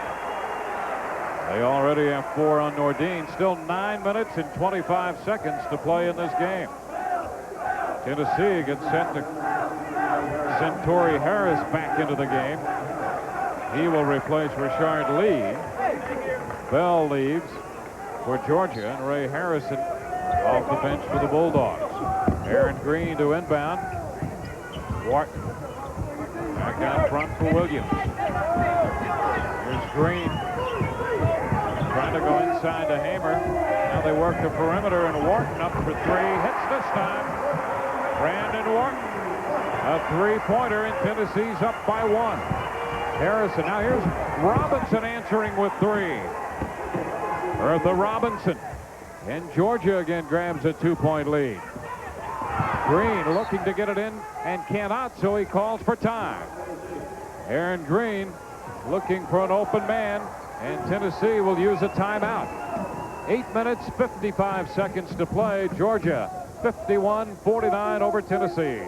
They already have 4 on Nordine. Still 9 minutes and 25 seconds to play in this game. Tennessee gets sent to send Torrey Harris back into the game. He will replace Rashard Lee. Bell leaves for Georgia, and Ray Harrison off the bench for the Bulldogs. Aaron Green to inbound. Wharton back out front for Williams. Here's Green trying to go inside to Hamer. Now they work the perimeter, and Wharton up for 3. Hits this time. Brandon Wharton, a 3-pointer, and Tennessee's up by 1. Harrison, now here's Robinson answering with 3. Bertha Robinson, and Georgia again grabs a 2-point lead. Green looking to get it in and cannot, so he calls for time. Aaron Green looking for an open man, and Tennessee will use a timeout. 8 minutes, 55 seconds to play. Georgia 51-49 over Tennessee.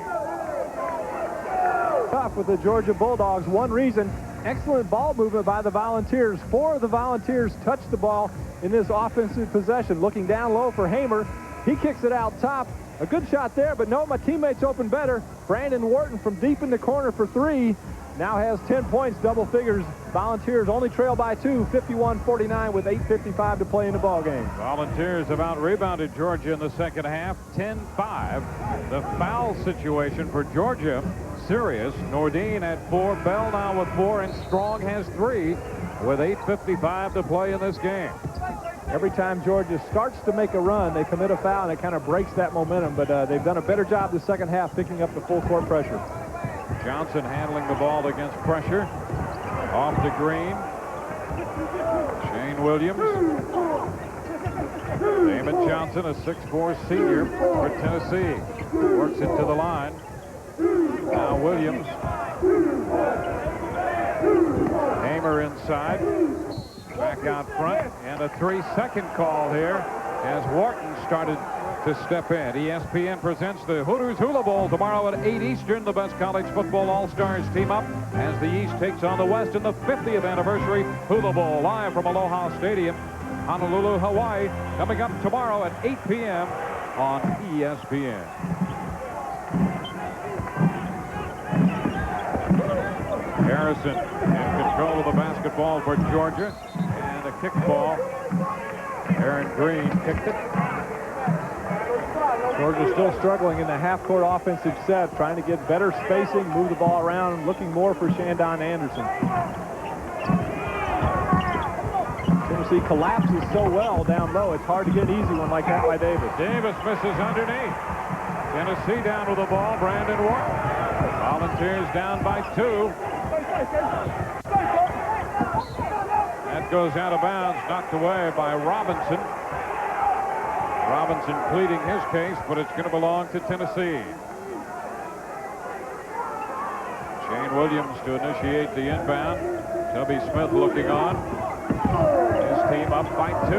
Tough with the Georgia Bulldogs. One reason, excellent ball movement by the Volunteers. 4 of the Volunteers touched the ball in this offensive possession. Looking down low for Hamer. He kicks it out top. A good shot there, but no, my teammates open better. Brandon Wharton from deep in the corner for 3. Now has 10 points, double figures. Volunteers only trail by 2, 51-49 with 8:55 to play in the ball game. Volunteers have out-rebounded Georgia in the second half, 10-5. The foul situation for Georgia, serious. Nordine at 4, Bell now with 4, and Strong has 3 with 8:55 to play in this game. Every time Georgia starts to make a run, they commit a foul, and it kind of breaks that momentum, but they've done a better job the second half picking up the full court pressure. Johnson handling the ball against pressure. Off to Green. Shane Williams. Damon Johnson, a 6'4" senior for Tennessee. Works it to the line. Now Williams. Hamer inside. Back out front. And a 3-second call here as Wharton started to step in. ESPN presents the Hooters Hula Bowl tomorrow at 8 Eastern. The best college football all-stars team up as the East takes on the West in the 50th anniversary Hula Bowl, live from Aloha Stadium, Honolulu, Hawaii, coming up tomorrow at 8 p.m. on ESPN. Harrison in control of the basketball for Georgia, and a kick ball. Aaron Green kicked it. Georgia still struggling in the half-court offensive set, trying to get better spacing, move the ball around, looking more for Shandon Anderson. Tennessee collapses so well down low, it's hard to get an easy one like that by Davis. Davis misses underneath. Tennessee down with the ball. Brandon Wharton. Volunteers down by 2. That goes out of bounds, knocked away by Robinson. Robinson pleading his case, but it's going to belong to Tennessee. Shane Williams to initiate the inbound. Tubby Smith looking on. His team up by 2.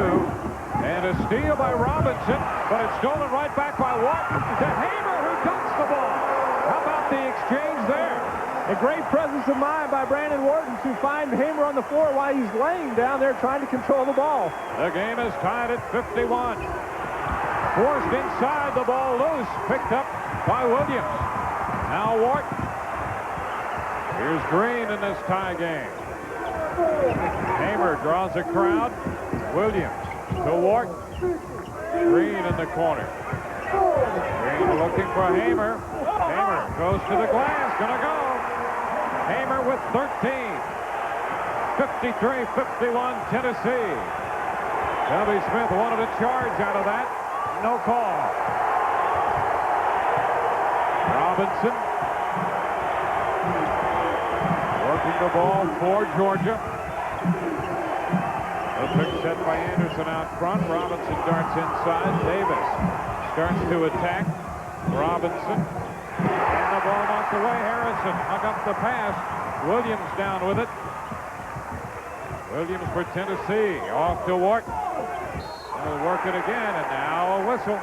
And a steal by Robinson, but it's stolen right back by Wharton to Hamer, who dunks the ball. How about the exchange there? A great presence of mind by Brandon Wharton to find Hamer on the floor while he's laying down there trying to control the ball. The game is tied at 51. Forced inside, the ball loose, picked up by Williams. Now Wharton. Here's Green in this tie game. Hamer draws a crowd. Williams to Wharton. Green in the corner. Green looking for Hamer. Hamer goes to the glass. Gonna go. Hamer with 13. 53-51 Tennessee. Tubby Smith wanted a charge out of that. No call. Robinson working the ball for Georgia. A pick set by Anderson out front. Robinson darts inside. Davis starts to attack. Robinson. And the ball knocked away. Harrison hung up the pass. Williams down with it. Williams for Tennessee. Off to Wharton. They'll work it again, and now a whistle.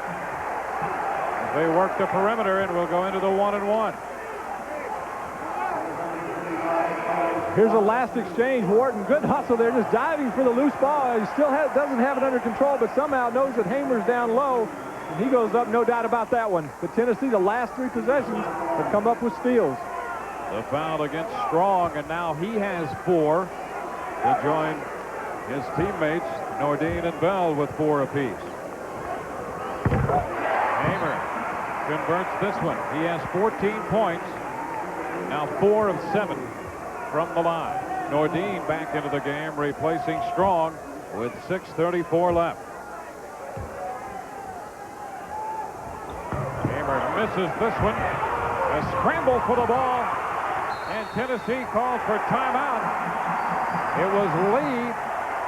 They work the perimeter, and we'll go into the 1-and-1. Here's a last exchange. Wharton, good hustle there, just diving for the loose ball. He still doesn't have it under control, but somehow knows that Hamer's down low. And he goes up, no doubt about that one. But Tennessee, the last 3 possessions, have come up with steals. The foul against Strong, and now he has 4 to join his teammates, Nordine and Bell, with 4 apiece. Hamer converts this one. He has 14 points. Now 4 of 7 from the line. Nordine back into the game, replacing Strong with 6:34 left. Hamer misses this one. A scramble for the ball, and Tennessee calls for timeout. It was Lee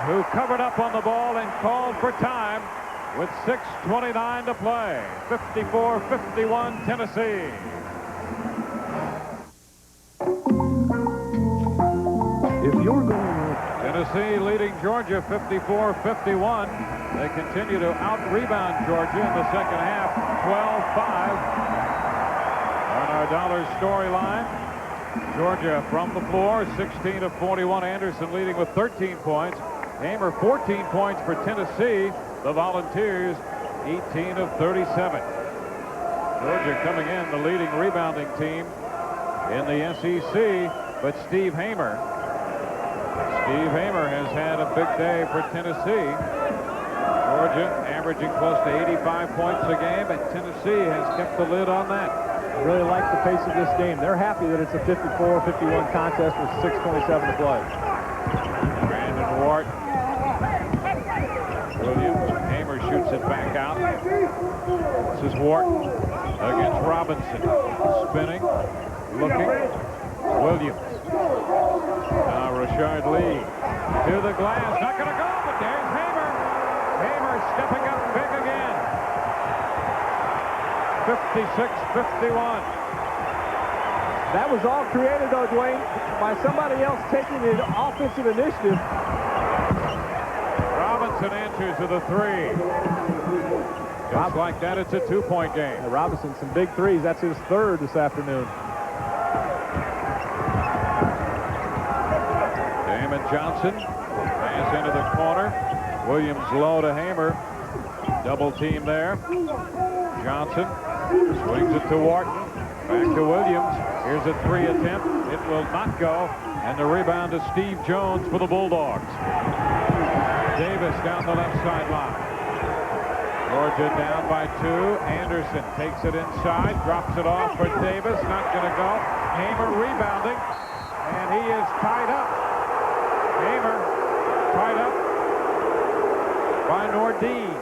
who covered up on the ball and called for time with 6:29 to play. 54-51 Tennessee. If you're going Tennessee leading Georgia 54-51. They continue to out-rebound Georgia in the second half, 12-5. On our dollar storyline, Georgia from the floor, 16 of 41. Anderson leading with 13 points. Hamer 14 points for Tennessee. The Volunteers 18 of 37. Georgia coming in the leading rebounding team in the SEC, but Steve Hamer has had a big day for Tennessee. Georgia averaging close to 85 points a game, and Tennessee has kept the lid on that. I really like the pace of this game. They're happy that it's a 54-51 contest with 6:27 to play. Brandon Wharton. Williams. Hamer shoots it back out. This is Wharton against Robinson. Spinning. Looking. Williams. Now Rashard Lee to the glass. Not going to go, but there's Hamer. Hamer stepping up big again. 56-51. That was all created, though, Dwayne, by somebody else taking the offensive initiative. Robinson answers with a 3. Just like that, it's a 2-point game. Yeah, Robinson, some big threes. That's his 3rd this afternoon. Damon Johnson pass into the corner. Williams low to Hamer. Double team there. Johnson swings it to Wharton. Back to Williams. Here's a 3 attempt. It will not go. And the rebound to Steve Jones for the Bulldogs. Davis down the left sideline. Georgia down by 2. Anderson takes it inside, drops it off for Davis. Not going to go. Hamer rebounding, and he is tied up. Hamer tied up by Nordine.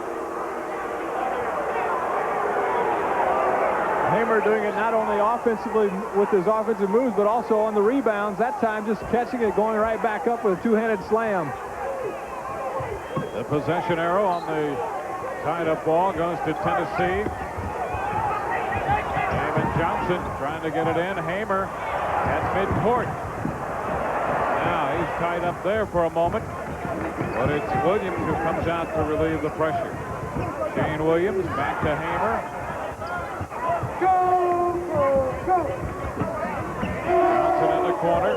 Hamer doing it not only offensively with his offensive moves, but also on the rebounds. That time just catching it, going right back up with a two-handed slam. The possession arrow on the tied-up ball goes to Tennessee. Damon Johnson trying to get it in. Hamer at midcourt. Now he's tied up there for a moment, but it's Williams who comes out to relieve the pressure. Shane Williams back to Hamer. Johnson in the corner.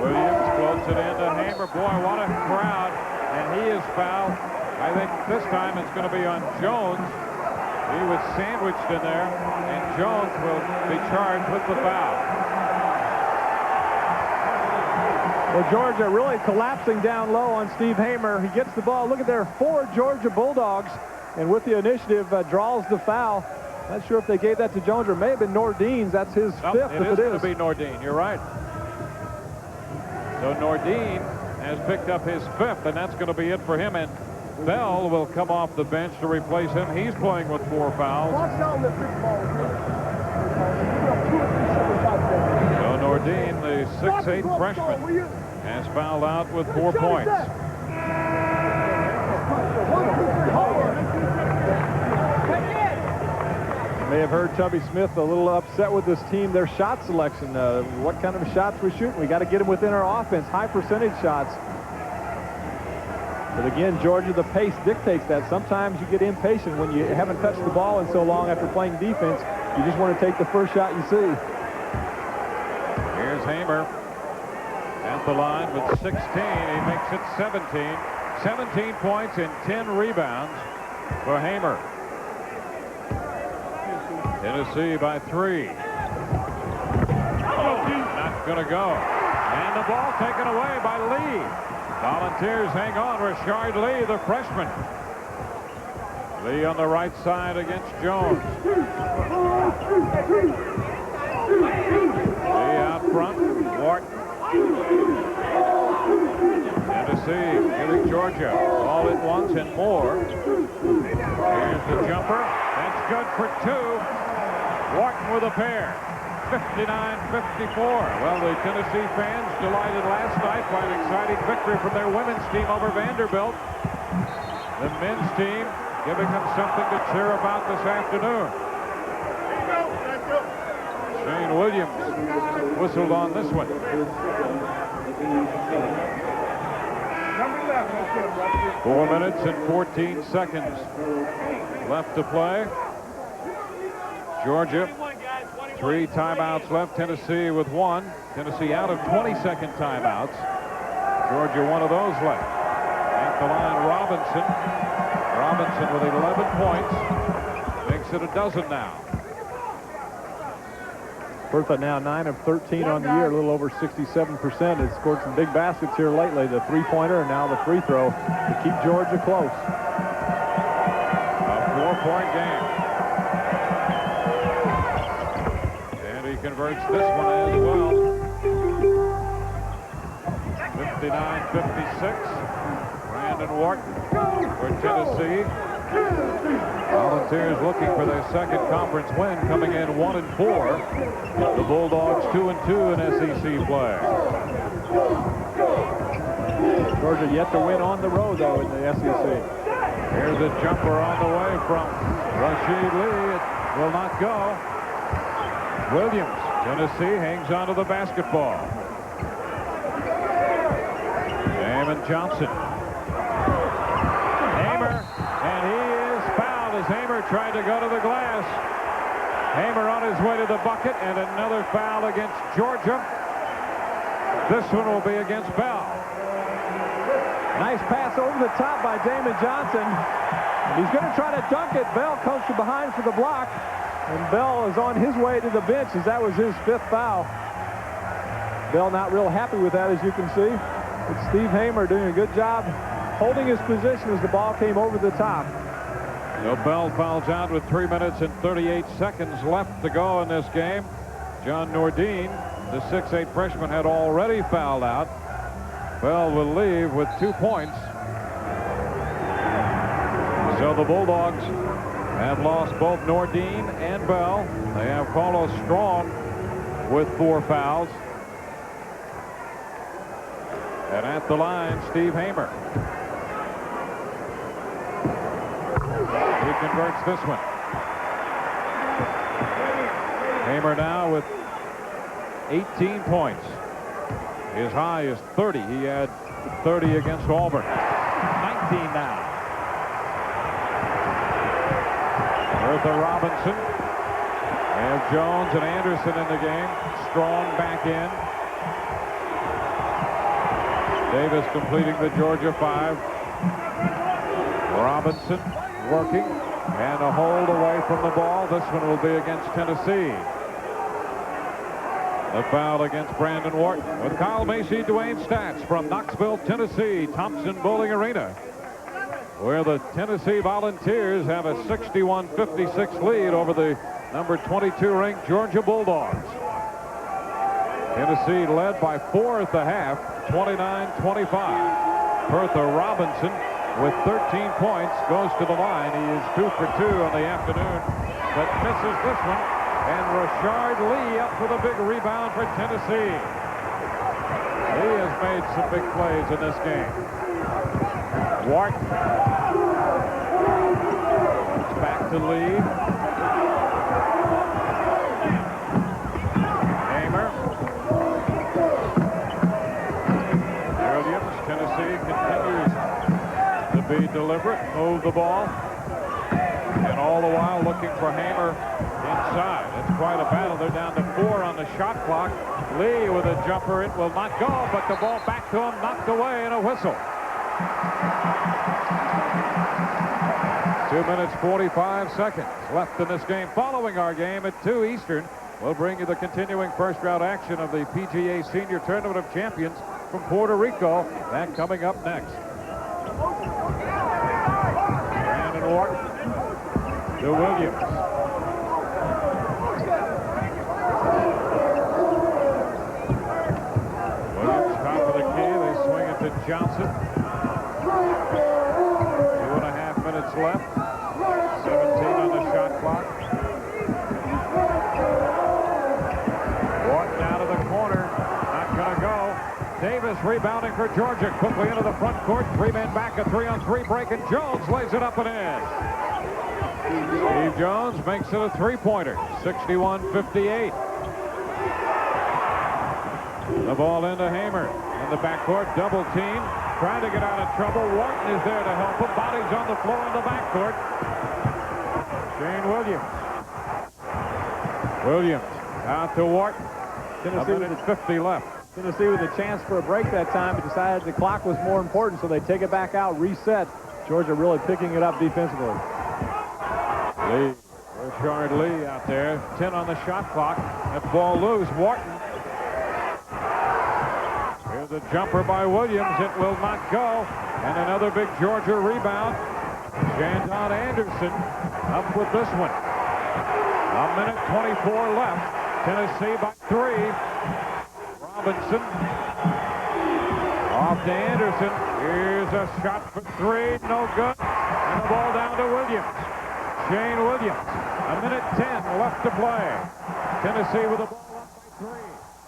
Williams floats it into Hamer. Boy, what a crowd. And he is fouled. I think this time it's going to be on Jones. He was sandwiched in there, and Jones will be charged with the foul. Well, Georgia really collapsing down low on Steve Hamer. He gets the ball. Look at there, 4 Georgia Bulldogs, and with the initiative, draws the foul. Not sure if they gave that to Jones or it may have been Nordine's. That's his fifth. It is going to be Nordine. You're right. So Nordine has picked up his 5th, and that's going to be it for him. And Bell will come off the bench to replace him. He's playing with 4 fouls. So Nordine, the 6'8" freshman, has fouled out with 4 points. You may have heard Tubby Smith a little upset with this team, their shot selection. What kind of shots we're shooting? We got to get them within our offense, high percentage shots. But again, Georgia, the pace dictates that. Sometimes you get impatient when you haven't touched the ball in so long after playing defense. You just want to take the first shot you see. Here's Hamer at the line with 16. He makes it 17. 17 points and 10 rebounds for Hamer. Tennessee by 3. Not going to go. And the ball taken away by Lee. Volunteers hang on. Rashard Lee, the freshman. Lee on the right side against Jones. Lee out front. Wharton. Tennessee giving Georgia all at once and more. Here's the jumper. That's good for 2. Wharton with a pair. 59-54. Well, the Tennessee fans delighted last night by an exciting victory from their women's team over Vanderbilt. The men's team giving them something to cheer about this afternoon. Shane Williams whistled on this one. 4 minutes and 14 seconds left to play. Georgia, 3 timeouts left. Tennessee with 1. Tennessee out of 22nd timeouts. Georgia, 1 of those left. At the line, Robinson. Robinson with 11 points. Makes it a dozen now. Bertha now 9 of 13 on the year, a little over 67%. Has scored some big baskets here lately. The three-pointer and now the free throw to keep Georgia close. A 4-point game. And he converts this one as well. 59-56. Brandon Wharton for Tennessee. Volunteers looking for their 2nd conference win, coming in 1-4. The Bulldogs 2-2 in SEC play. Georgia yet to win on the road, though, in the SEC. Here's a jumper on the way from Rashid Lee. It will not go. Williams, Tennessee hangs onto the basketball. Damon Johnson. Hamer, and he is fouled as Hamer tried to go to the glass. Hamer on his way to the bucket, and another foul against Georgia. This one will be against Bell. Nice pass over the top by Damon Johnson. And he's going to try to dunk it. Bell comes from behind for the block. And Bell is on his way to the bench as that was his 5th foul. Bell not real happy with that, as you can see. But Steve Hamer doing a good job holding his position as the ball came over the top. So Bell fouls out with 3 minutes and 38 seconds left to go in this game. John Nordine, the 6'8 freshman, had already fouled out. Bell will leave with 2 points. So the Bulldogs have lost both Nordine and Bell. They have Carlos Strong with 4 fouls. And at the line, Steve Hamer. He converts this one. Hamer now with 18 points. His high is 30. He had 30 against Auburn. 19 now. Bertha Robinson. They have Jones and Anderson in the game. Strong back in. Davis completing the Georgia 5. Robinson working. And a hold away from the ball. This one will be against Tennessee. The foul against Brandon Wharton. With Kyle Macy, Dwayne Stats from Knoxville, Tennessee, Thompson Bowling Arena, where the Tennessee Volunteers have a 61-56 lead over the number 22 ranked Georgia Bulldogs. Tennessee led by 4 at the half, 29-25. Bertha Robinson with 13 points goes to the line. He is 2 for 2 on the afternoon, but misses this one. And Rashard Lee up with a big rebound for Tennessee. He has made some big plays in this game. Wharton. It's back to Lee. Hamer. Williams. Tennessee continues to be deliberate, move the ball, and all the while looking for Hamer inside. It's quite a battle. They're down to 4 on the shot clock. Lee with a jumper. It will not go, but the ball back to him, knocked away, and a whistle. 2 minutes 45 seconds left in this game. Following our game at 2 Eastern, we'll bring you the continuing first round action of the PGA Senior Tournament of Champions from Puerto Rico. That coming up next. Brandon Wharton to Williams. Williams top of the key. They swing it to Johnson. 2.5 minutes left. 17 on the shot clock. Wharton out of the corner. Not gonna go. Davis rebounding for Georgia. Quickly into the front court. 3 men back. A 3-on-3 break, and Jones lays it up and in. Steve Jones makes it a 3-pointer. 61-58. The ball into Hamer in the backcourt. Double team. Trying to get out of trouble. Wharton is there to help him. Bodies on the floor in the backcourt. Shane Williams. Williams out to Wharton. Tennessee A minute 50 left. Tennessee with a chance for a break that time, but decided the clock was more important, so they take it back out, reset. Georgia really picking it up defensively. Lee. Rashard Lee out there. 10 on the shot clock. That ball loose. Wharton. Here's a jumper by Williams. It will not go. And another big Georgia rebound. Shandon Anderson up with this one. A minute 24 left. Tennessee by 3. Robinson. Off to Anderson. Here's a shot for 3. No good. And the ball down to Williams. Shane Williams. A minute 10 left to play. Tennessee with the ball up by 3.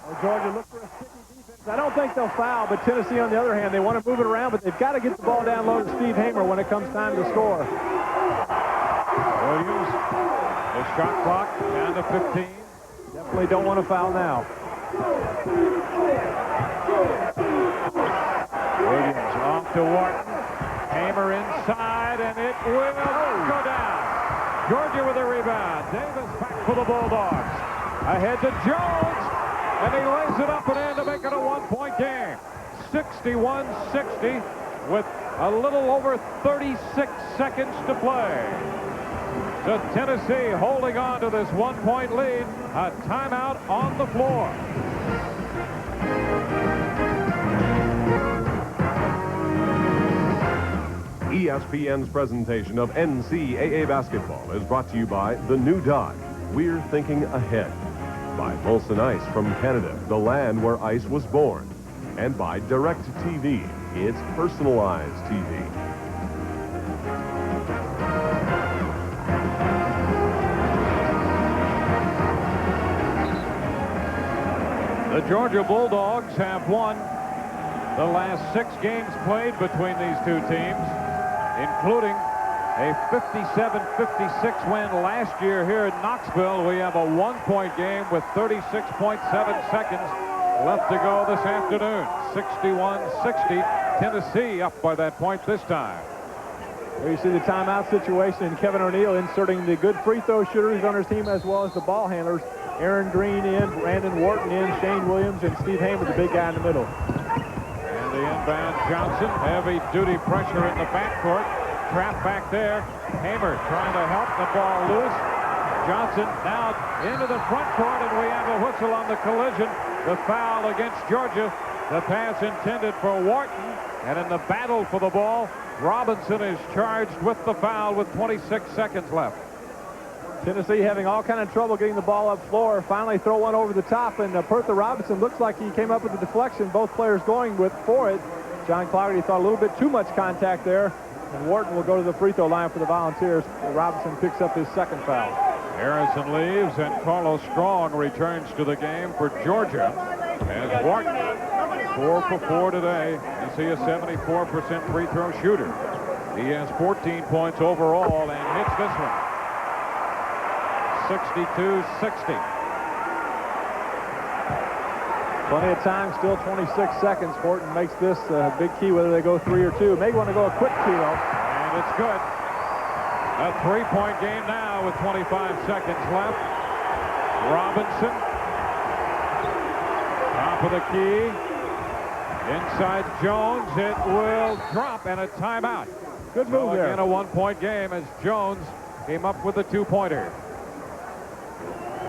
Well, Georgia look for a sticky defense. I don't think they'll foul, but Tennessee, on the other hand, they want to move it around, but they've got to get the ball down low to Steve Hamer when it comes time to score. Williams. The shot clock down to 15. Definitely don't want to foul now. Williams off to Wharton. Hamer inside, and it will go down. Georgia with a rebound. Davis back for the Bulldogs. Ahead to Jones, and he lays it up and in to make it a 1-point game. 61-60 with a little over 36 seconds to play. So Tennessee holding on to this 1-point lead. A timeout on the floor. ESPN's presentation of NCAA basketball is brought to you by the new Dodge. We're thinking ahead. By Molson Ice from Canada, the land where ice was born. And by Direct TV. It's personalized TV. The Georgia Bulldogs have won the last 6 games played between these two teams, including a 57-56 win last year here in Knoxville. We have a 1-point game with 36.7 seconds left to go this afternoon. 61-60. Tennessee up by that point this time. There you see the timeout situation, and Kevin O'Neal inserting the good free throw shooters on his team as well as the ball handlers. Aaron Green in, Brandon Wharton in, Shane Williams, and Steve Hamer, the big guy in the middle. And the inbound Johnson, heavy duty pressure in the backcourt. Trap back there. Hamer trying to help the ball loose. Johnson now into the front court, and we have a whistle on the collision. The foul against Georgia. The pass intended for Wharton. And in the battle for the ball, Robinson is charged with the foul with 26 seconds left. Tennessee having all kind of trouble getting the ball up floor. Finally throw one over the top, and Pertha Robinson looks like he came up with the deflection. Both players going for it. John Clougherty thought a little bit too much contact there. And Wharton will go to the free throw line for the Volunteers. Robinson picks up his second foul. Harrison leaves, and Carlos Strong returns to the game for Georgia. As Wharton, 4 for 4 today. You see a 74% free throw shooter. He has 14 points overall and hits this one. 62-60. Plenty of time, still 26 seconds. Wharton makes this a big key, whether they go 3 or 2. May want to go a quick 2, though. And it's good. A 3-point game now with 25 seconds left. Robinson. Top of the key. Inside Jones. It will drop, and a timeout. Good move there. Again, a 1-point game as Jones came up with a 2-pointer.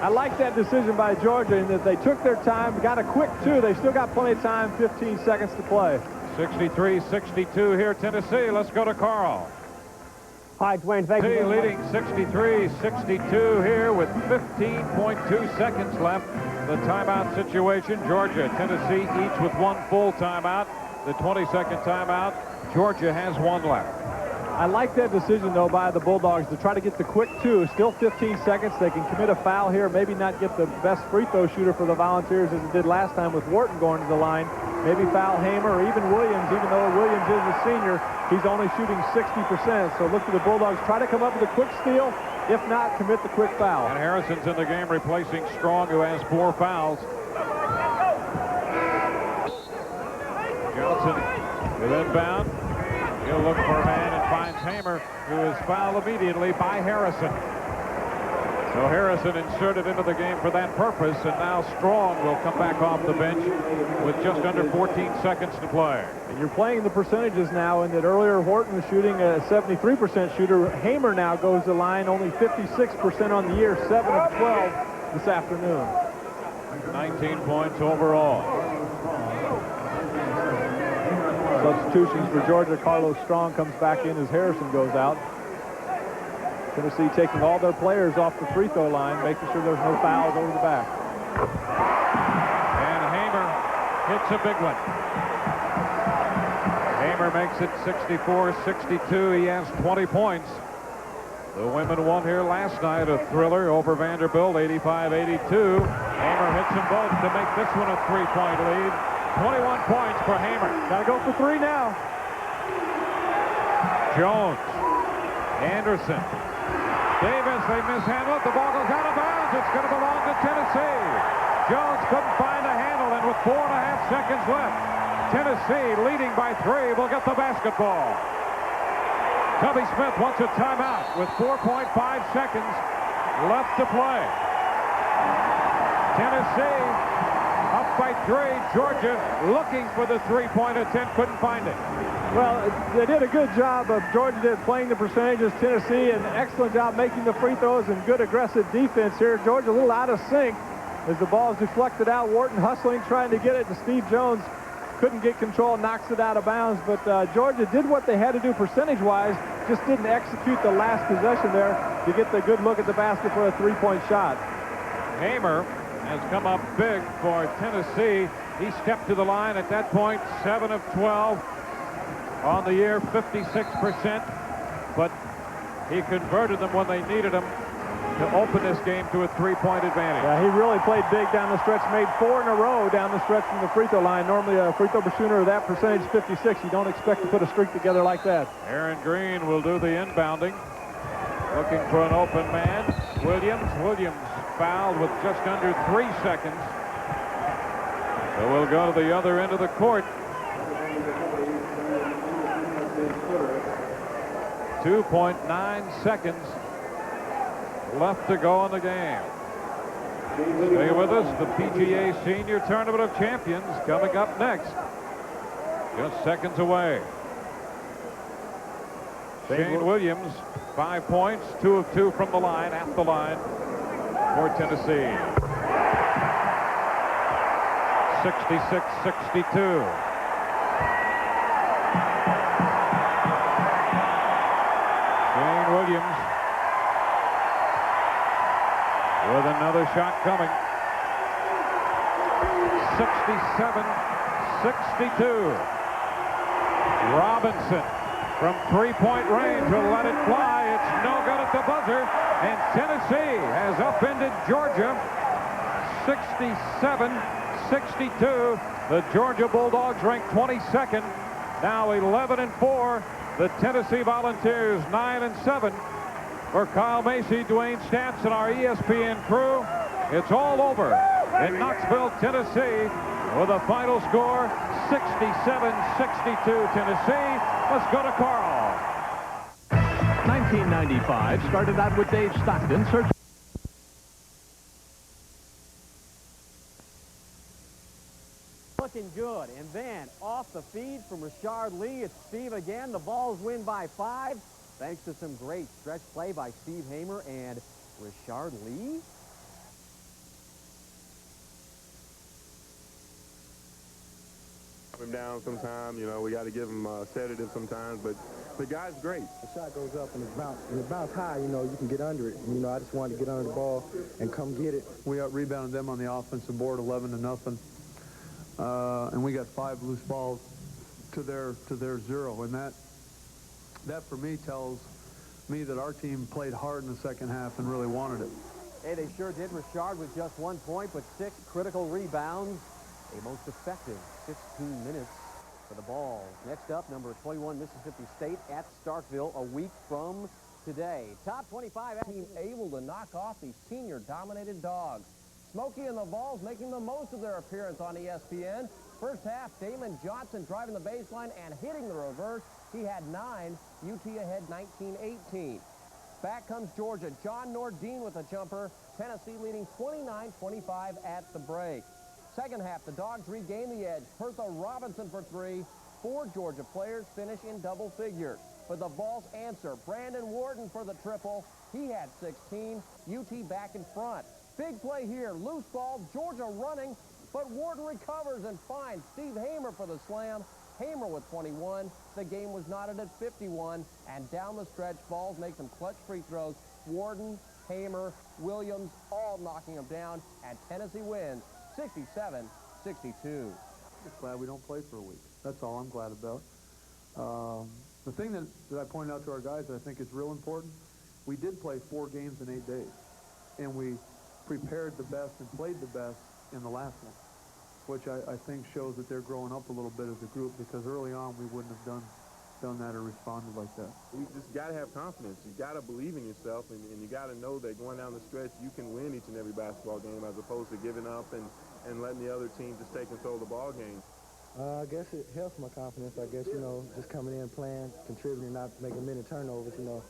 I like that decision by Georgia in that they took their time, got a quick 2. They still got plenty of time, 15 seconds to play. 63-62 here, Tennessee. Let's go to Carl. Hi, Dwayne. Thank you. Leading 63-62 here with 15.2 seconds left. The timeout situation, Georgia, Tennessee each with 1 full timeout. The 20-second timeout, Georgia has 1 left. I like that decision, though, by the Bulldogs to try to get the quick 2. Still 15 seconds. They can commit a foul here, maybe not get the best free throw shooter for the Volunteers as it did last time with Wharton going to the line. Maybe foul Hamer or even Williams, even though Williams is a senior. He's only shooting 60%. So look for the Bulldogs. Try to come up with a quick steal. If not, commit the quick foul. And Harrison's in the game replacing Strong, who has 4 fouls. Johnson with inbound. He'll look for a man and finds Hamer, who is fouled immediately by Harrison. So Harrison inserted into the game for that purpose, and now Strong will come back off the bench with just under 14 seconds to play. And you're playing the percentages now, in that earlier Wharton was shooting a 73% shooter. Hamer now goes to line only 56% on the year, 7 of 12 this afternoon. 19 points overall. Substitutions for Georgia. Carlos Strong comes back in as Harrison goes out. Tennessee taking all their players off the free throw line, making sure there's no fouls over the back. And Hamer hits a big one. Hamer makes it 64-62. He has 20 points. The women won here last night, a thriller over Vanderbilt, 85-82. Hamer hits them both to make this one a 3-point lead. 21 points for Hamer. Got to go for 3 now. Jones. Anderson. Davis, they mishandle it. The ball goes out of bounds. It's going to belong to Tennessee. Jones couldn't find a handle, and with 4.5 seconds left, Tennessee leading by 3 will get the basketball. Tubby Smith wants a timeout with 4.5 seconds left to play. Tennessee up by 3. Georgia looking for the 3-point attempt, couldn't find it. Well, they did a good job of Georgia did playing the percentages. Tennessee an excellent job making the free throws and good aggressive defense here. Georgia a little out of sync as the ball is deflected out. Wharton hustling, trying to get it to Steve Jones. couldn't get control, knocks it out of bounds. But Georgia did what they had to do percentage-wise, just didn't execute the last possession there to get the good look at the basket for a three-point shot. Hamer has come up big for Tennessee. He stepped to the line at that point, 7 of 12 on the year, 56%. But he converted them when they needed him to open this game to a three-point advantage. Yeah, he really played big down the stretch, made 4 in a row down the stretch from the free throw line. Normally a free throw shooter of that percentage, 56. You don't expect to put a streak together like that. Aaron Green will do the inbounding. Looking for an open man. Williams fouled with just under 3 seconds. So we'll go to the other end of the court. 2.9 seconds left to go in the game. Stay with us. The PGA Senior Tournament of Champions coming up next. Just seconds away. Shane Williams, 5 points, 2 of 2 from the line, at the line for Tennessee. 66-62. Shane Williams with another shot coming. 67-62. Robinson from three-point range will let it fly. It's no good at the buzzer. And Tennessee has upended Georgia 67-62. The Georgia Bulldogs ranked 22nd. Now 11-4. The Tennessee Volunteers 9-7. For Kyle Macy, Dwayne Stamps, and our ESPN crew, it's all over in Knoxville, Tennessee, with a final score 67-62 Tennessee. Let's go to Carl. 1995 started out with Dave Stockton searching. Looking good, and then off the feed from Richard Lee, it's Steve again. The Vols win by 5. Thanks to some great stretch play by Steve Hamer and Richard Lee. Him down sometime, you know, we got to give him a sedative sometimes, but the guy's great. The shot goes up and it bounces high, you know, you can get under it. And, you know, I just wanted to get under the ball and come get it. We out-rebounded them on the offensive board 11-0. And we got 5 loose balls to their 0. And that for me tells me that our team played hard in the second half and really wanted it. Hey, they sure did. Richard with just 1 point, but 6 critical rebounds. A most effective 15 minutes for the Vols. Next up, number 21, Mississippi State at Starkville a week from today. Top 25 team able to knock off these senior-dominated Dogs. Smokey and the Vols making the most of their appearance on ESPN. First half, Damon Johnson driving the baseline and hitting the reverse. He had 9. UT ahead 19-18. Back comes Georgia. John Nordine with a jumper. Tennessee leading 29-25 at the break. Second half, the Dogs regain the edge. Pertha Robinson for 3. 4 Georgia players finish in double figures. But the Vols answer. Brandon Wharton for the triple. He had 16. UT back in front. Big play here. Loose ball. Georgia running. But Wharton recovers and finds Steve Hamer for the slam. Hamer with 21. The game was knotted at 51. And down the stretch, Vols make some clutch free throws. Wharton, Hamer, Williams, all knocking them down. And Tennessee wins 67-62. Just glad we don't play for a week. That's all I'm glad about. The thing that I pointed out to our guys that I think is real important, we did play 4 games in 8 days. And we prepared the best and played the best in the last one, which I think shows that they're growing up a little bit as a group, because early on we wouldn't have done that or responded like that. You just got to have confidence. You got to believe in yourself, and you got to know that going down the stretch, you can win each and every basketball game as opposed to giving up and letting the other team just take control of the ball game. I guess it helps my confidence. I guess, you know, just coming in, playing, contributing, not making many turnovers, you know.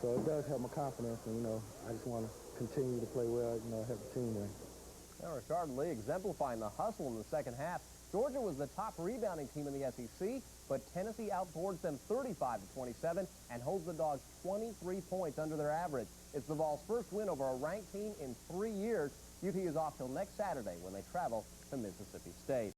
So it does help my confidence, and, you know, I just want to continue to play well, you know, help the team win. Now, Richard Lee exemplifying the hustle in the second half. Georgia was the top rebounding team in the SEC, but Tennessee outboards them 35-27 and holds the Dogs 23 points under their average. It's the Vols' first win over a ranked team in 3 years. UT is off till next Saturday when they travel to Mississippi State.